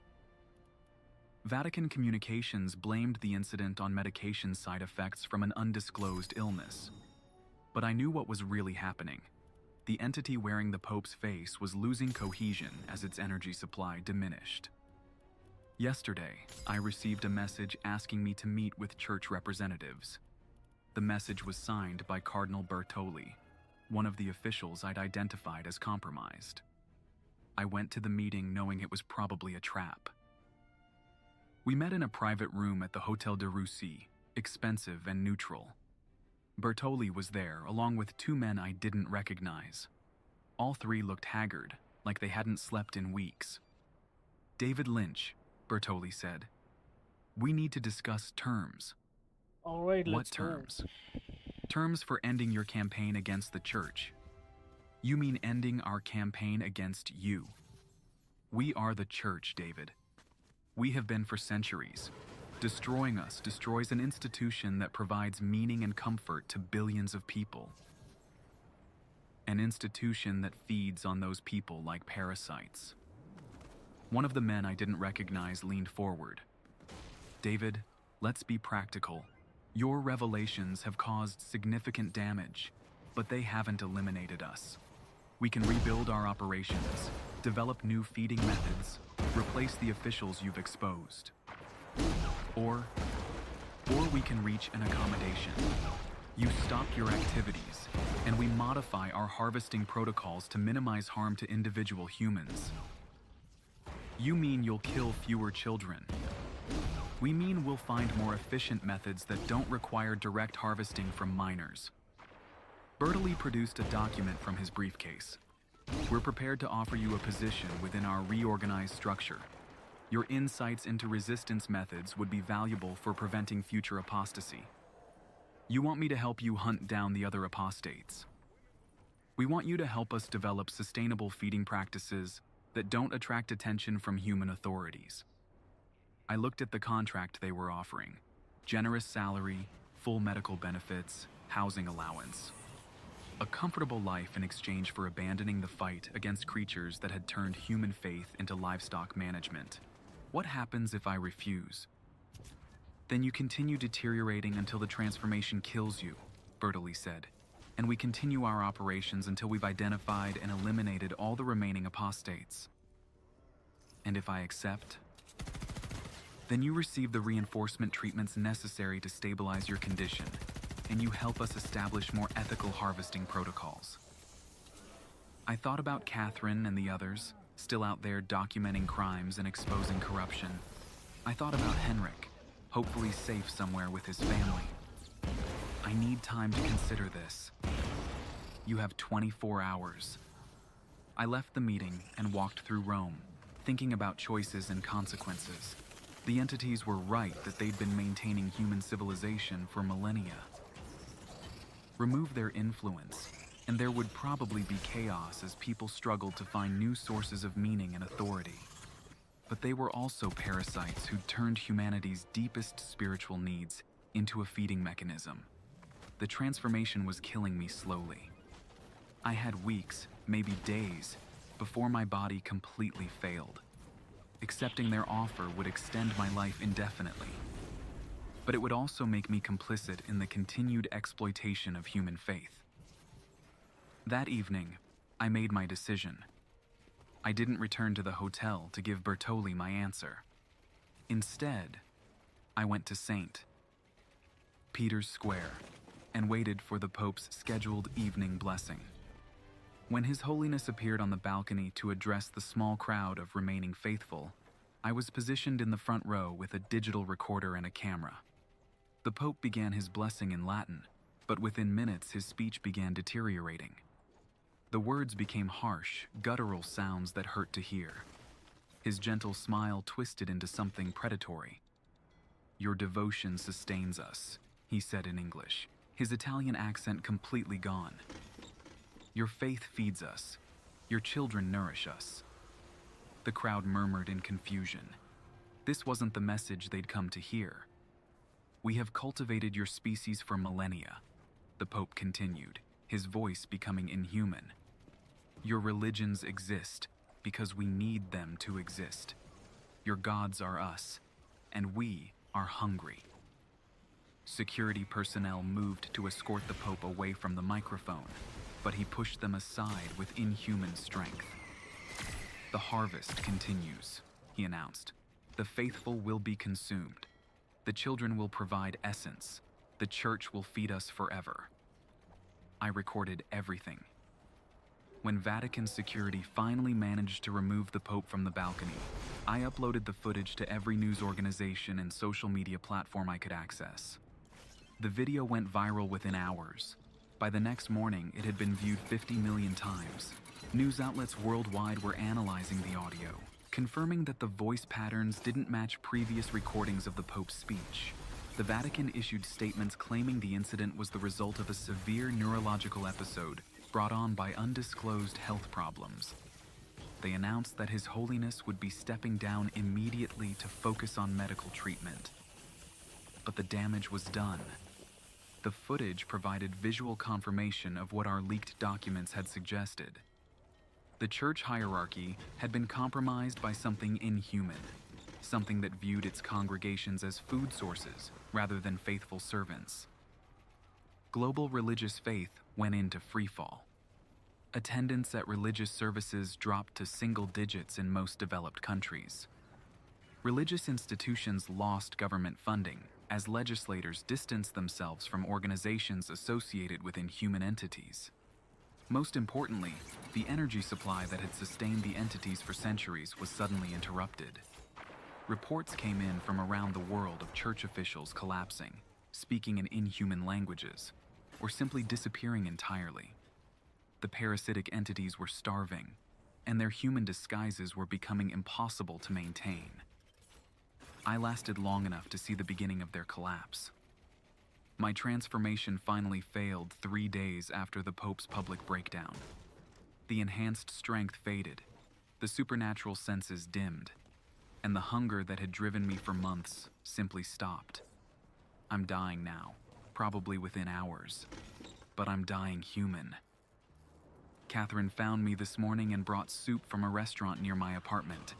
Vatican communications blamed the incident on medication side effects from an undisclosed illness. But I knew what was really happening. The entity wearing the Pope's face was losing cohesion as its energy supply diminished. Yesterday, I received a message asking me to meet with church representatives. The message was signed by Cardinal Bertoli, one of the officials I'd identified as compromised. I went to the meeting knowing it was probably a trap. We met in a private room at the Hotel de Russie, expensive and neutral. Bertoli was there, along with 2 men I didn't recognize. All 3 looked haggard, like they hadn't slept in weeks. "David Lynch," Bertoli said. "We need to discuss terms." Alright, "What let's go. terms?" "Terms for ending your campaign against the church." "You mean ending our campaign against you?" "We are the church, David. We have been for centuries. Destroying us destroys an institution that provides meaning and comfort to billions of people. An institution that feeds on those people like parasites." One of the men I didn't recognize leaned forward. "David, let's be practical. Your revelations have caused significant damage, but they haven't eliminated us. We can rebuild our operations, develop new feeding methods, replace the officials you've exposed. Or we can reach an accommodation. You stop your activities, and we modify our harvesting protocols to minimize harm to individual humans." "You mean you'll kill fewer children?" "We mean we'll find more efficient methods that don't require direct harvesting from minors." Bertoli produced a document from his briefcase. "We're prepared to offer you a position within our reorganized structure. Your insights into resistance methods would be valuable for preventing future apostasy. You want me to help you hunt down the other apostates. We want you to help us develop sustainable feeding practices that don't attract attention from human authorities." I looked at the contract they were offering: generous salary, full medical benefits, housing allowance. A comfortable life in exchange for abandoning the fight against creatures that had turned human faith into livestock management. What happens if I refuse? "Then you continue deteriorating until the transformation kills you," Bertoli said, "and we continue our operations until we've identified and eliminated all the remaining apostates." "And if I accept?" "Then you receive the reinforcement treatments necessary to stabilize your condition, and you help us establish more ethical harvesting protocols." I thought about Catherine and the others, still out there documenting crimes and exposing corruption. I thought about Henrik, hopefully safe somewhere with his family. "I need time to consider this." "You have 24 hours. I left the meeting and walked through Rome, thinking about choices and consequences. The entities were right that they'd been maintaining human civilization for millennia. Remove their influence, and there would probably be chaos as people struggled to find new sources of meaning and authority. But they were also parasites who turned humanity's deepest spiritual needs into a feeding mechanism. The transformation was killing me slowly. I had weeks, maybe days, before my body completely failed. Accepting their offer would extend my life indefinitely. But it would also make me complicit in the continued exploitation of human faith. That evening, I made my decision. I didn't return to the hotel to give Bertoli my answer. Instead, I went to St. Peter's Square and waited for the Pope's scheduled evening blessing. When His Holiness appeared on the balcony to address the small crowd of remaining faithful, I was positioned in the front row with a digital recorder and a camera. The Pope began his blessing in Latin, but within minutes his speech began deteriorating. The words became harsh, guttural sounds that hurt to hear. His gentle smile twisted into something predatory. "Your devotion sustains us," he said in English, his Italian accent completely gone. "Your faith feeds us. Your children nourish us." The crowd murmured in confusion. This wasn't the message they'd come to hear. "We have cultivated your species for millennia," the Pope continued, his voice becoming inhuman. "Your religions exist because we need them to exist. Your gods are us, and we are hungry." Security personnel moved to escort the Pope away from the microphone, but he pushed them aside with inhuman strength. "The harvest continues," he announced. "The faithful will be consumed. The children will provide essence. The church will feed us forever." I recorded everything. When Vatican security finally managed to remove the Pope from the balcony, I uploaded the footage to every news organization and social media platform I could access. The video went viral within hours. By the next morning, it had been viewed 50 million times. News outlets worldwide were analyzing the audio, confirming that the voice patterns didn't match previous recordings of the Pope's speech. The Vatican issued statements claiming the incident was the result of a severe neurological episode brought on by undisclosed health problems. They announced that His Holiness would be stepping down immediately to focus on medical treatment. But the damage was done. The footage provided visual confirmation of what our leaked documents had suggested. The church hierarchy had been compromised by something inhuman, something that viewed its congregations as food sources rather than faithful servants. Global religious faith went into freefall. Attendance at religious services dropped to single digits in most developed countries. Religious institutions lost government funding as legislators distanced themselves from organizations associated with inhuman entities. Most importantly, the energy supply that had sustained the entities for centuries was suddenly interrupted. Reports came in from around the world of church officials collapsing, speaking in inhuman languages, or simply disappearing entirely. The parasitic entities were starving, and their human disguises were becoming impossible to maintain. I lasted long enough to see the beginning of their collapse. My transformation finally failed 3 days after the Pope's public breakdown. The enhanced strength faded, the supernatural senses dimmed, and the hunger that had driven me for months simply stopped. I'm dying now, probably within hours, but I'm dying human. Catherine found me this morning and brought soup from a restaurant near my apartment.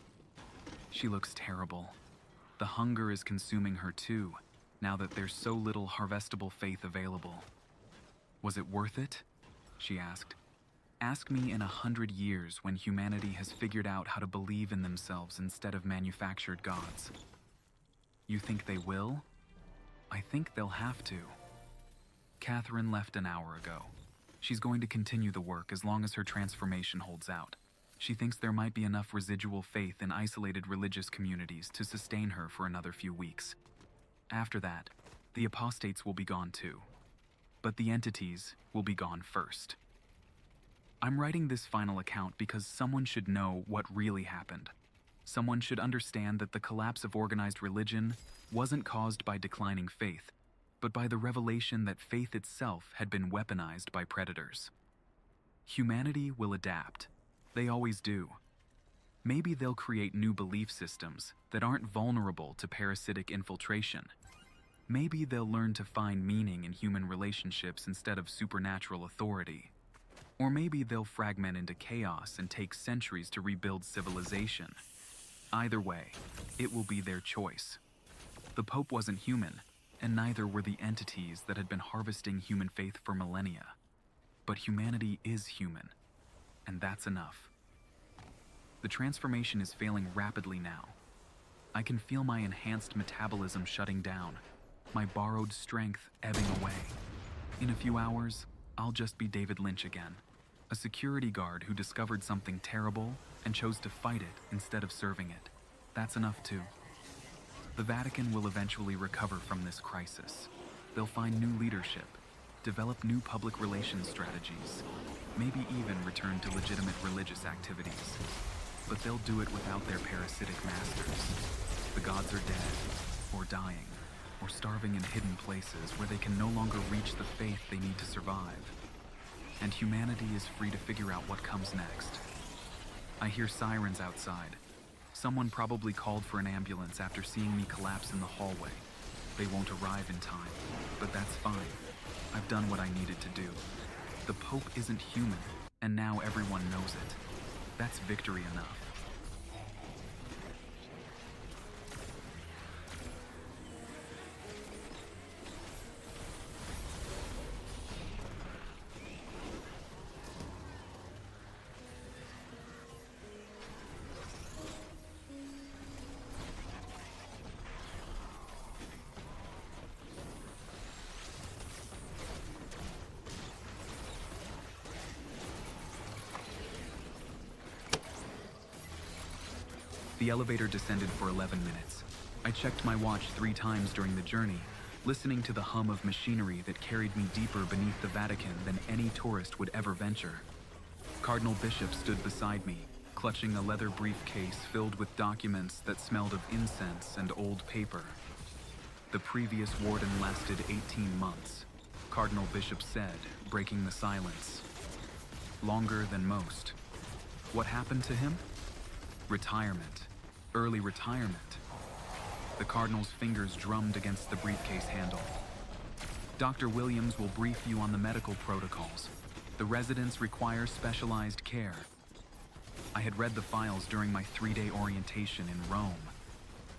She looks terrible. The hunger is consuming her too, now that there's so little harvestable faith available. "Was it worth it?" she asked. "Ask me in 100 years when humanity has figured out how to believe in themselves instead of manufactured gods." "You think they will?" "I think they'll have to." Catherine left an hour ago. She's going to continue the work as long as her transformation holds out. She thinks there might be enough residual faith in isolated religious communities to sustain her for another few weeks. After that, the apostates will be gone too. But the entities will be gone first. I'm writing this final account because someone should know what really happened. Someone should understand that the collapse of organized religion wasn't caused by declining faith, but by the revelation that faith itself had been weaponized by predators. Humanity will adapt. They always do. Maybe they'll create new belief systems that aren't vulnerable to parasitic infiltration. Maybe they'll learn to find meaning in human relationships instead of supernatural authority. Or maybe they'll fragment into chaos and take centuries to rebuild civilization. Either way, it will be their choice. The Pope wasn't human, and neither were the entities that had been harvesting human faith for millennia. But humanity is human, and that's enough. The transformation is failing rapidly now. I can feel my enhanced metabolism shutting down, my borrowed strength ebbing away. In a few hours, I'll just be David Lynch again, a security guard who discovered something terrible and chose to fight it instead of serving it. That's enough too. The Vatican will eventually recover from this crisis. They'll find new leadership, develop new public relations strategies, maybe even return to legitimate religious activities. But they'll do it without their parasitic masters. The gods are dead, or dying, or starving in hidden places where they can no longer reach the faith they need to survive. And humanity is free to figure out what comes next. I hear sirens outside. Someone probably called for an ambulance after seeing me collapse in the hallway. They won't arrive in time, but that's fine. I've done what I needed to do. The Pope isn't human, and now everyone knows it. That's victory enough. The elevator descended for 11 minutes. I checked my watch 3 times during the journey, listening to the hum of machinery that carried me deeper beneath the Vatican than any tourist would ever venture. Cardinal Bishop stood beside me, clutching a leather briefcase filled with documents that smelled of incense and old paper. The previous warden lasted 18 months, Cardinal Bishop said, breaking the silence. Longer than most. What happened to him? Retirement. Early retirement. The Cardinal's fingers drummed against the briefcase handle. Dr. Williams will brief you on the medical protocols. The residents require specialized care. I had read the files during my 3-day orientation in Rome.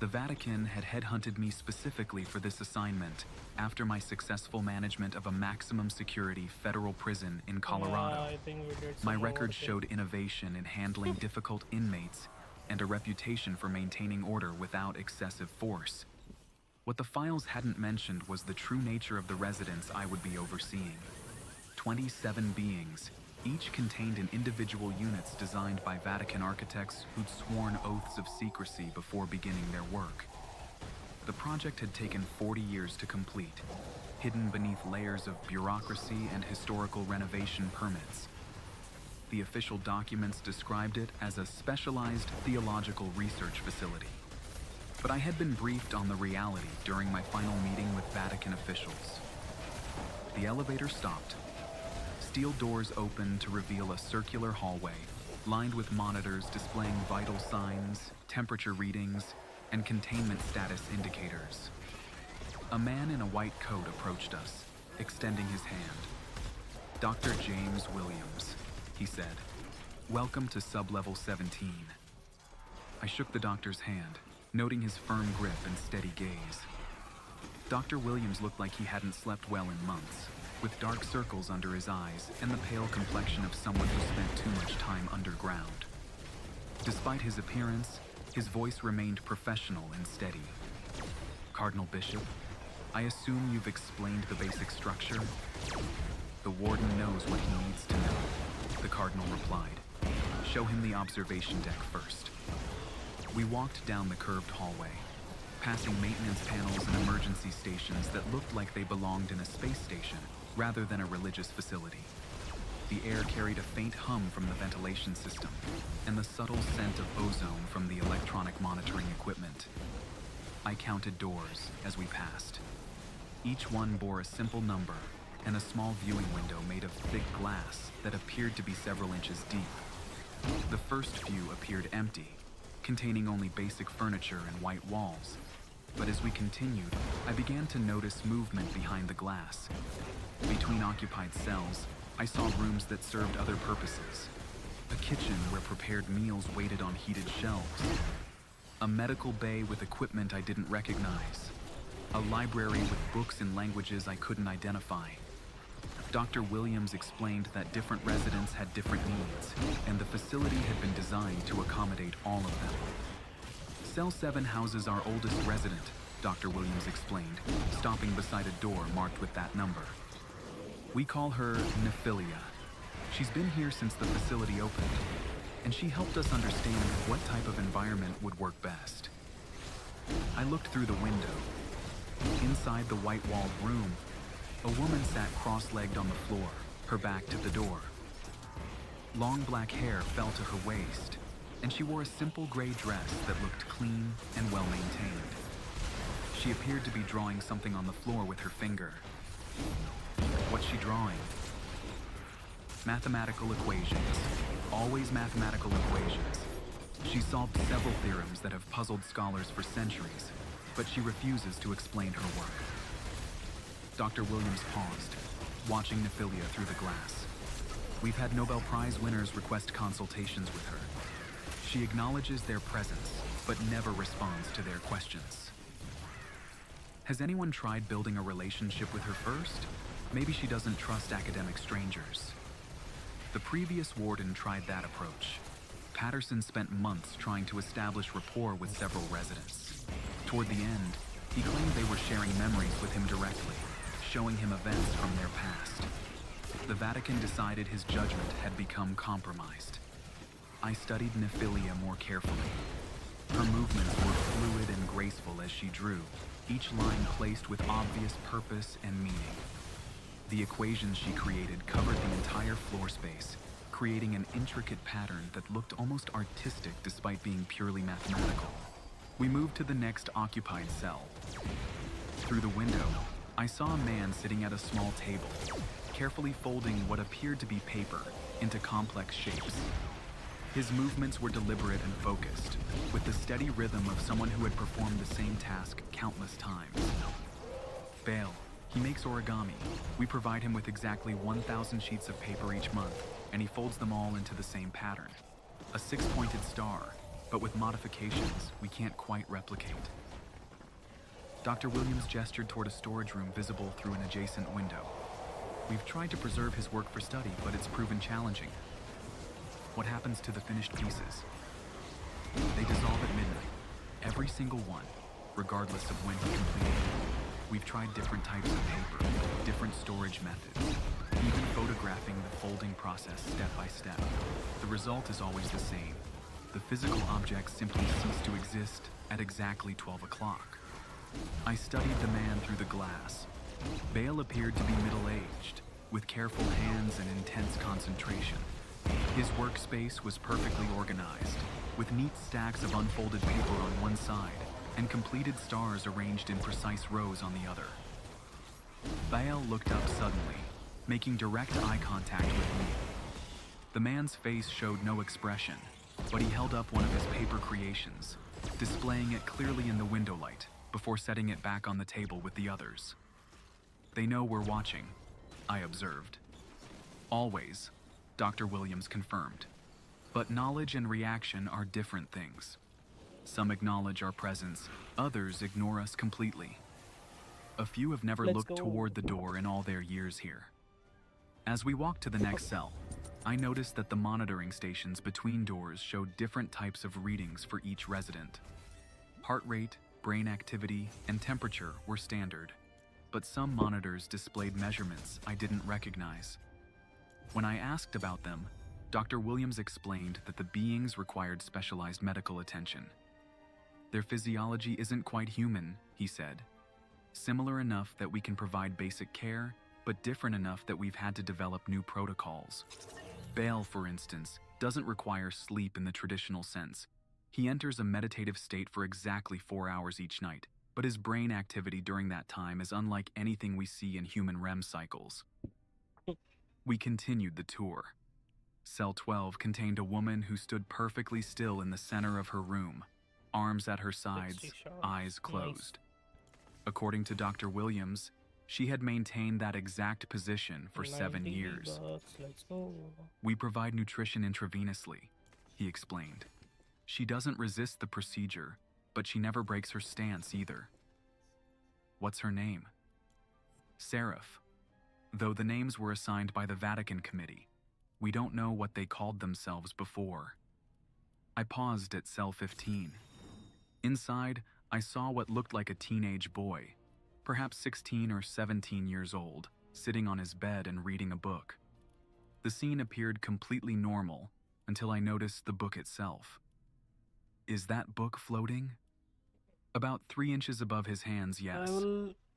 The Vatican had headhunted me specifically for this assignment after my successful management of a maximum security federal prison in Colorado. Yeah, I think we did My some record overthink. showed innovation in handling difficult inmates and a reputation for maintaining order without excessive force. What the files hadn't mentioned was the true nature of the residents I would be overseeing. 27 beings, each contained in individual units designed by Vatican architects who'd sworn oaths of secrecy before beginning their work. The project had taken 40 years to complete, hidden beneath layers of bureaucracy and historical renovation permits. The official documents described it as a specialized theological research facility. But I had been briefed on the reality during my final meeting with Vatican officials. The elevator stopped. Steel doors opened to reveal a circular hallway, lined with monitors displaying vital signs, temperature readings, and containment status indicators. A man in a white coat approached us, extending his hand. Dr. James Williams, he said. Welcome to Sublevel 17. I shook the doctor's hand, noting his firm grip and steady gaze. Dr. Williams looked like he hadn't slept well in months, with dark circles under his eyes and the pale complexion of someone who spent too much time underground. Despite his appearance, his voice remained professional and steady. Cardinal Bishop, I assume you've explained the basic structure? The warden knows what he needs to know, the Cardinal replied. Show him the observation deck first. We walked down the curved hallway, passing maintenance panels and emergency stations that looked like they belonged in a space station rather than a religious facility. The air carried a faint hum from the ventilation system and the subtle scent of ozone from the electronic monitoring equipment. I counted doors as we passed. Each one bore a simple number and a small viewing window made of thick glass that appeared to be several inches deep. The first few appeared empty, containing only basic furniture and white walls. But as we continued, I began to notice movement behind the glass. Between occupied cells, I saw rooms that served other purposes. A kitchen where prepared meals waited on heated shelves. A medical bay with equipment I didn't recognize. A library with books in languages I couldn't identify. Dr. Williams explained that different residents had different needs, and the facility had been designed to accommodate all of them. Cell 7 houses our oldest resident, Dr. Williams explained, stopping beside a door marked with that number. We call her Nephilia. She's been here since the facility opened, and she helped us understand what type of environment would work best. I looked through the window. Inside the white-walled room, a woman sat cross-legged on the floor, her back to the door. Long black hair fell to her waist, and she wore a simple gray dress that looked clean and well-maintained. She appeared to be drawing something on the floor with her finger. What's she drawing? Mathematical equations. Always mathematical equations. She solved several theorems that have puzzled scholars for centuries, but she refuses to explain her work. Dr. Williams paused, watching Nephilia through the glass. We've had Nobel Prize winners request consultations with her. She acknowledges their presence, but never responds to their questions. Has anyone tried building a relationship with her first? Maybe she doesn't trust academic strangers. The previous warden tried that approach. Patterson spent months trying to establish rapport with several residents. Toward the end, he claimed they were sharing memories with him directly, showing him events from their past. The Vatican decided his judgment had become compromised. I studied Nephilia more carefully. Her movements were fluid and graceful as she drew, each line placed with obvious purpose and meaning. The equations she created covered the entire floor space, creating an intricate pattern that looked almost artistic despite being purely mathematical. We moved to the next occupied cell. Through the window, I saw a man sitting at a small table, carefully folding what appeared to be paper into complex shapes. His movements were deliberate and focused, with the steady rhythm of someone who had performed the same task countless times. Bale, he makes origami. We provide him with exactly 1,000 sheets of paper each month, and he folds them all into the same pattern. A six-pointed star, but with modifications we can't quite replicate. Dr. Williams gestured toward a storage room visible through an adjacent window. We've tried to preserve his work for study, but it's proven challenging. What happens to the finished pieces? They dissolve at midnight, every single one, regardless of when he completed. We've tried different types of paper, different storage methods, even photographing the folding process step by step. The result is always the same. The physical objects simply cease to exist at exactly 12 o'clock. I studied the man through the glass. Bale appeared to be middle-aged, with careful hands and intense concentration. His workspace was perfectly organized, with neat stacks of unfolded paper on one side and completed stars arranged in precise rows on the other. Bale looked up suddenly, making direct eye contact with me. The man's face showed no expression, but he held up one of his paper creations, displaying it clearly in the window light before setting it back on the table with the others. They know we're watching, I observed. Always, Dr. Williams confirmed. But knowledge and reaction are different things. Some acknowledge our presence, others ignore us completely. A few have never looked toward the door in all their years here. As we walked to the next cell, I noticed that the monitoring stations between doors showed different types of readings for each resident. Heart rate, brain activity, and temperature were standard, but some monitors displayed measurements I didn't recognize. When I asked about them, Dr. Williams explained that the beings required specialized medical attention. Their physiology isn't quite human, he said. Similar enough that we can provide basic care, but different enough that we've had to develop new protocols. Bale, for instance, doesn't require sleep in the traditional sense. He enters a meditative state for exactly 4 hours each night, but his brain activity during that time is unlike anything we see in human REM cycles. We continued the tour. Cell 12 contained a woman who stood perfectly still in the center of her room, arms at her 60 sides, shots. eyes Nice. closed. According to Dr. Williams, she had maintained that exact position for 7 90 years. Vbucks, let's go. We provide nutrition intravenously, he explained. She doesn't resist the procedure, but she never breaks her stance either. What's her name? Seraph. Though the names were assigned by the Vatican Committee, we don't know what they called themselves before. I paused at cell 15. Inside, I saw what looked like a teenage boy, perhaps 16 or 17 years old, sitting on his bed and reading a book. The scene appeared completely normal until I noticed the book itself. Is that book floating? About 3 inches above his hands, yes.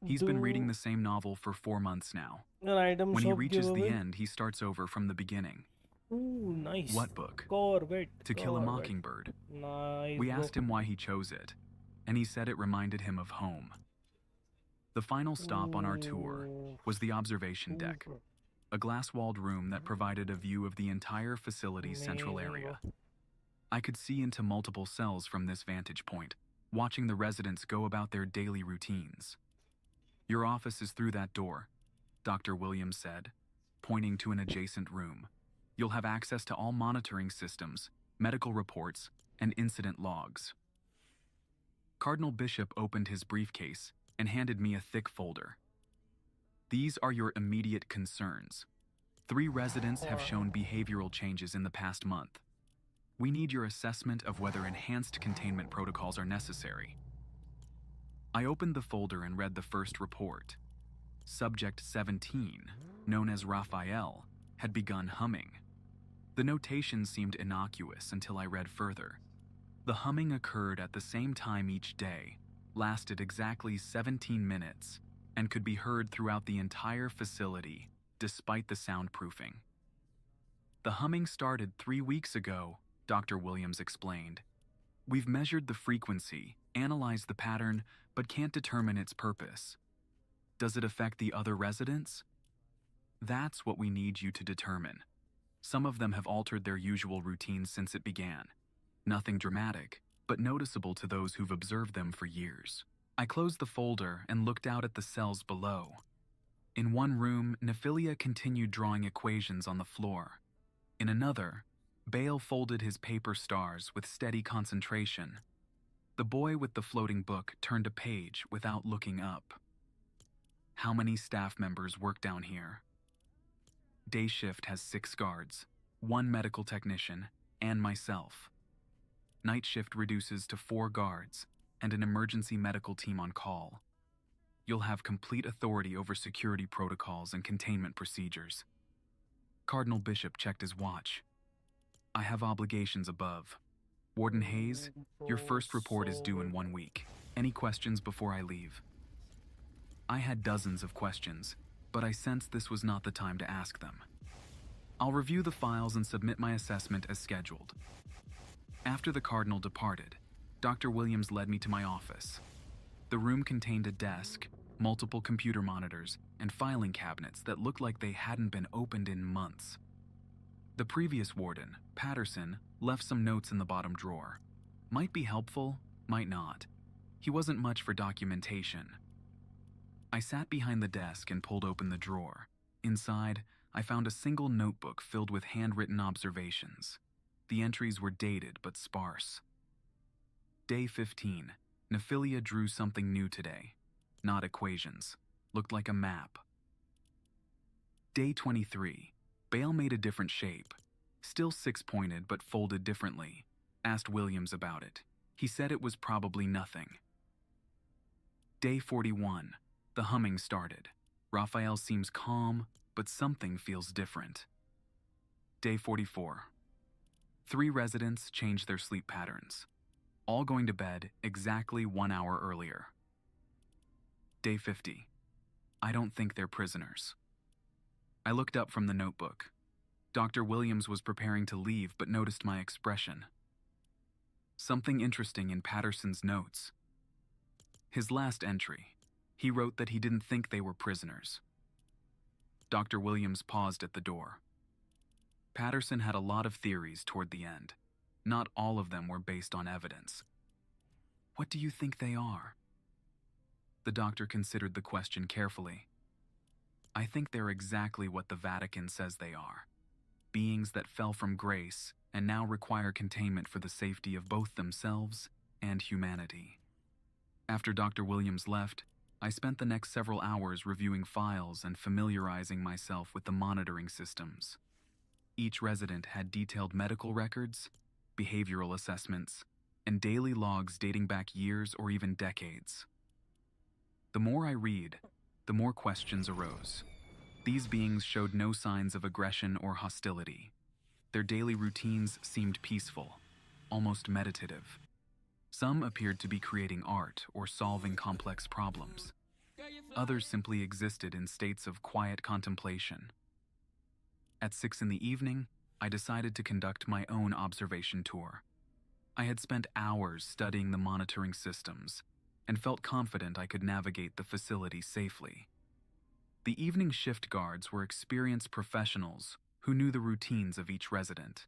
He's been reading the same novel for 4 months now. an item When he shop reaches the giveaway. end, he starts over from the beginning. Ooh, nice. What book? Corvette. To Kill a Corvette. Mockingbird. Nice. We bro. asked him why he chose it, and he said it reminded him of home. The final stop on our tour Ooh. was the observation deck, Ooh, a glass-walled room that provided a view of the entire facility's central amazing, area. bro. I could see into multiple cells from this vantage point, watching the residents go about their daily routines. Your office is through that door, Dr. Williams said, pointing to an adjacent room. You'll have access to all monitoring systems, medical reports, and incident logs. Cardinal Bishop opened his briefcase and handed me a thick folder. These are your immediate concerns. 3 residents have shown behavioral changes in the past month. We need your assessment of whether enhanced containment protocols are necessary. I opened the folder and read the first report. Subject 17, known as Raphael, had begun humming. The notation seemed innocuous until I read further. The humming occurred at the same time each day, lasted exactly 17 minutes, and could be heard throughout the entire facility, despite the soundproofing. The humming started 3 weeks ago, Dr. Williams explained. We've measured the frequency, analyzed the pattern, but can't determine its purpose. Does it affect the other residents? That's what we need you to determine. Some of them have altered their usual routines since it began. Nothing dramatic, but noticeable to those who've observed them for years. I closed the folder and looked out at the cells below. In one room, Nephilia continued drawing equations on the floor. In another, Bale folded his paper stars with steady concentration. The boy with the floating book turned a page without looking up. How many staff members work down here? Day shift has 6 guards, 1 medical technician, and myself. Night shift reduces to 4 guards and an emergency medical team on call. You'll have complete authority over security protocols and containment procedures. Cardinal Bishop checked his watch. I have obligations above. Warden Hayes, your first report is due in 1 week. Any questions before I leave? I had dozens of questions, but I sensed this was not the time to ask them. I'll review the files and submit my assessment as scheduled. After the Cardinal departed, Dr. Williams led me to my office. The room contained a desk, multiple computer monitors, and filing cabinets that looked like they hadn't been opened in months. The previous warden, Patterson, left some notes in the bottom drawer. Might be helpful, might not. He wasn't much for documentation. I sat behind the desk and pulled open the drawer. Inside, I found a single notebook filled with handwritten observations. The entries were dated but sparse. Day 15. Nephilia drew something new today. Not equations. Looked like a map. Day 23. Bale made a different shape. Still 6-pointed but folded differently. Asked Williams about it. He said it was probably nothing. Day 41. The humming started. Raphael seems calm, but something feels different. Day 44. 3 residents changed their sleep patterns, all going to bed exactly 1 hour earlier. Day 50. I don't think they're prisoners. I looked up from the notebook. Dr. Williams was preparing to leave but noticed my expression. Something interesting in Patterson's notes. His last entry, he wrote that he didn't think they were prisoners. Dr. Williams paused at the door. Patterson had a lot of theories toward the end. Not all of them were based on evidence. What do you think they are? The doctor considered the question carefully. I think they're exactly what the Vatican says they are. Beings that fell from grace and now require containment for the safety of both themselves and humanity. After Dr. Williams left, I spent the next several hours reviewing files and familiarizing myself with the monitoring systems. Each resident had detailed medical records, behavioral assessments, and daily logs dating back years or even decades. The more I read, the more questions arose. These beings showed no signs of aggression or hostility. Their daily routines seemed peaceful, almost meditative. Some appeared to be creating art or solving complex problems. Others simply existed in states of quiet contemplation. At 6 in the evening, I decided to conduct my own observation tour. I had spent hours studying the monitoring systems and felt confident I could navigate the facility safely. The evening shift guards were experienced professionals who knew the routines of each resident.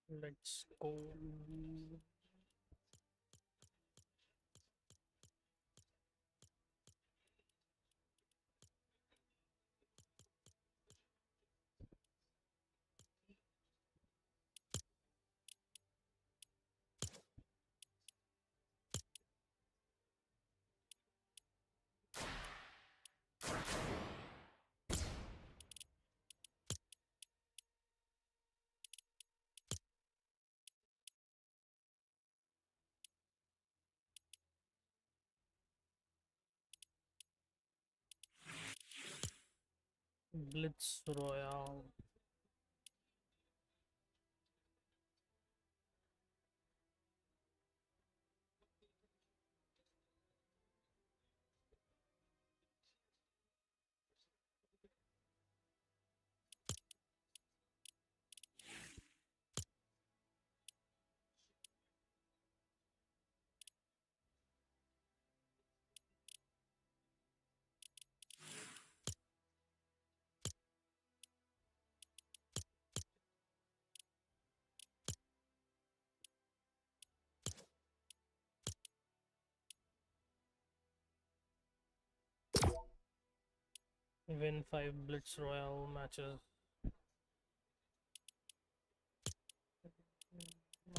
Let's go. Blitz Royale. Win 5 Blitz Royale matches.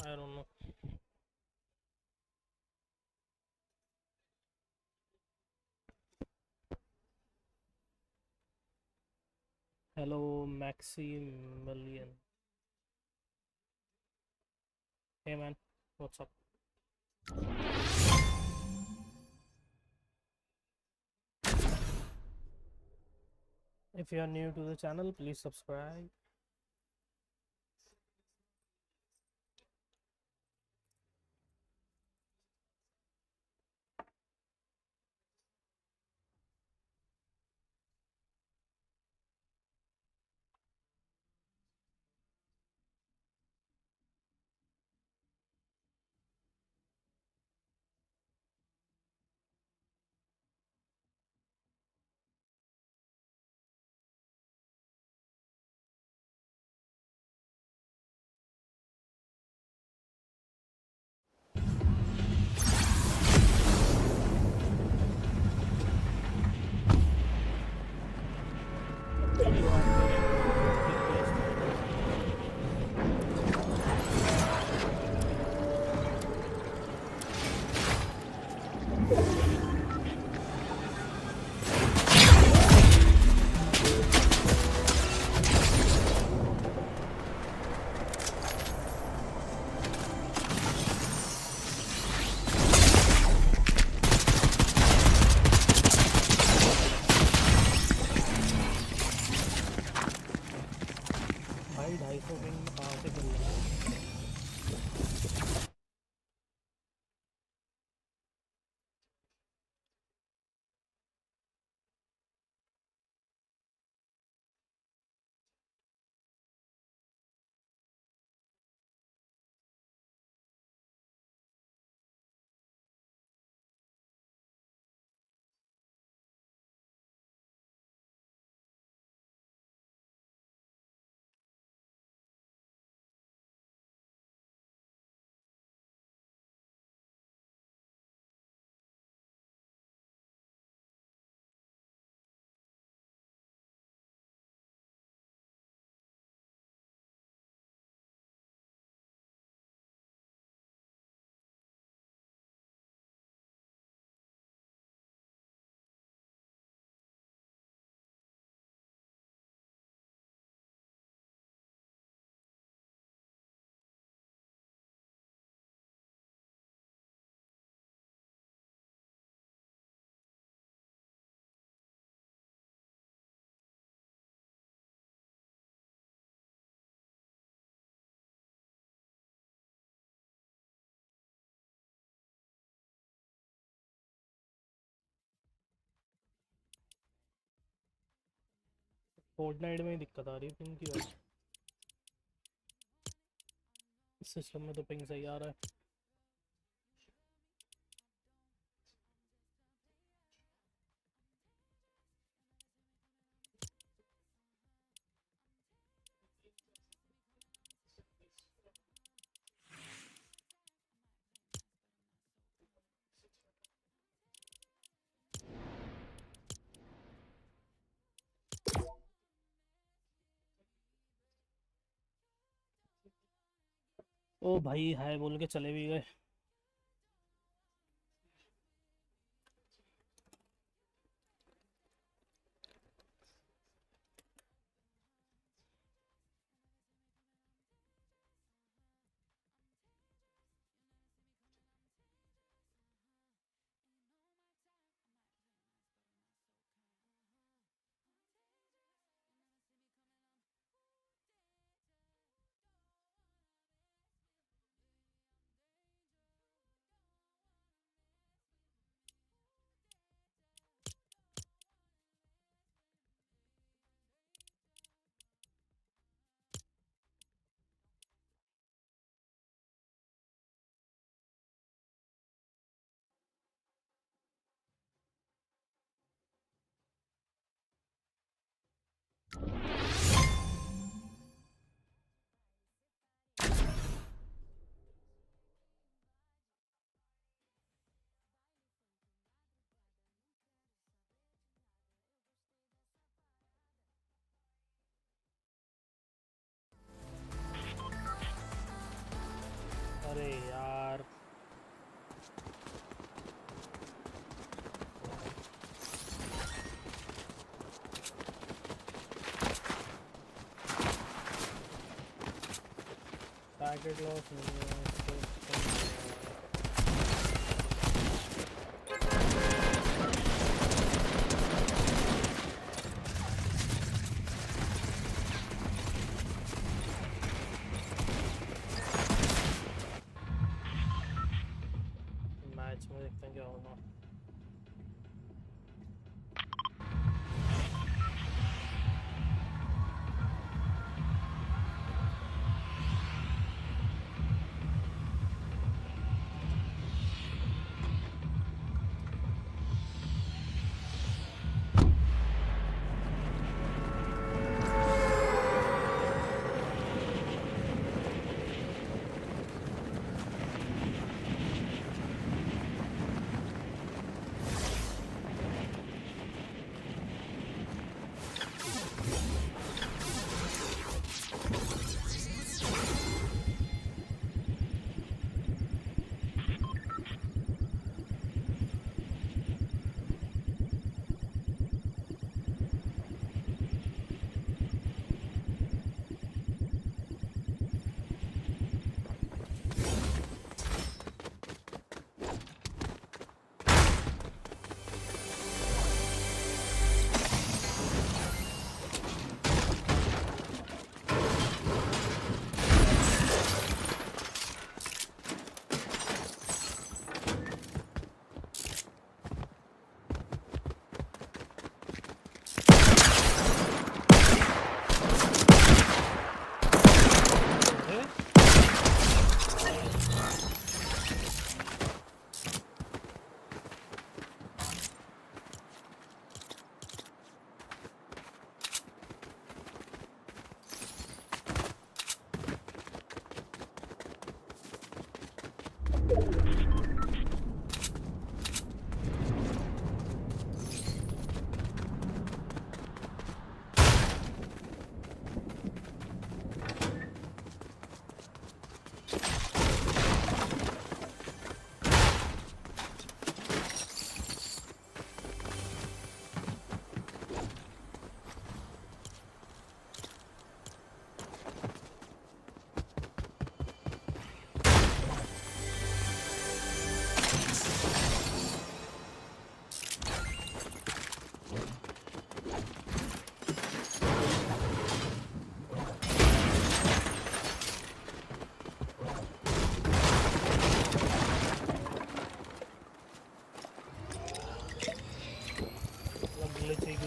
I don't know. Hello, Maximilian. Hey man, what's up? If you are new to the channel, please subscribe. भाई 250 ping कहाँ से मिल रहा है? Fortnite में ही दिक्कत आ रही है ping की भाई, सिस्टम में तो पिंग सही आ रहा है। ओ भाई हाय बोल के चले भी गए। अरे यार पैकेट लॉस नहीं है इसको मैच में देखते हैं क्या होगा।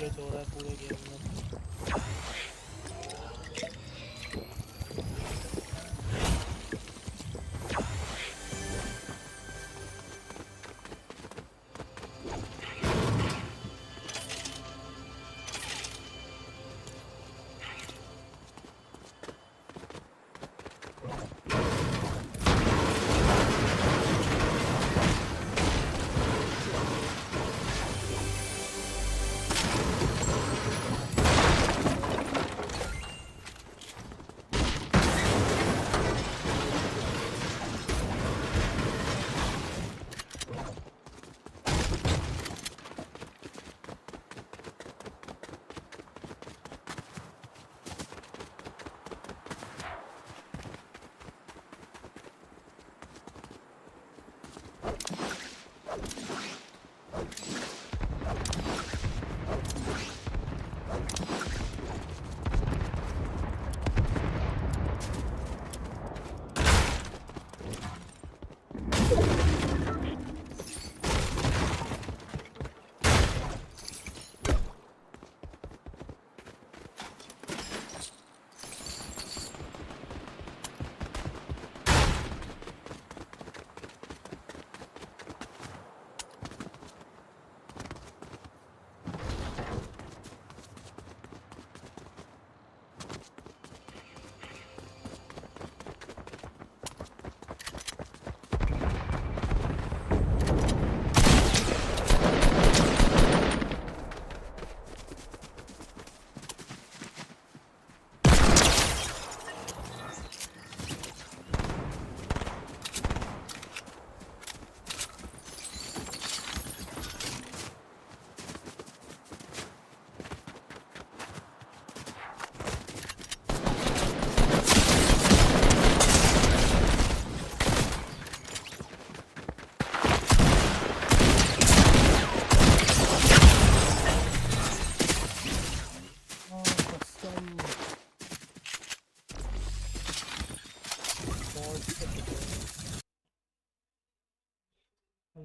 ग्लिच हो रहा है पूरे गेम में।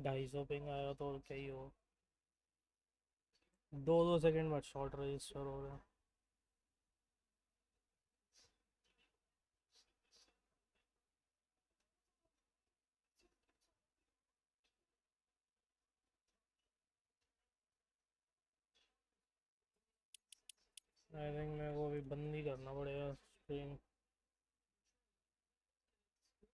ढाई सौ पिंग आया तो क्या ही हो। 2-2 सेकंड बाद शॉट रजिस्टर हो रहा है। आई थिंक मेरे को अभी बंद ही करना पड़ेगा स्ट्रीम।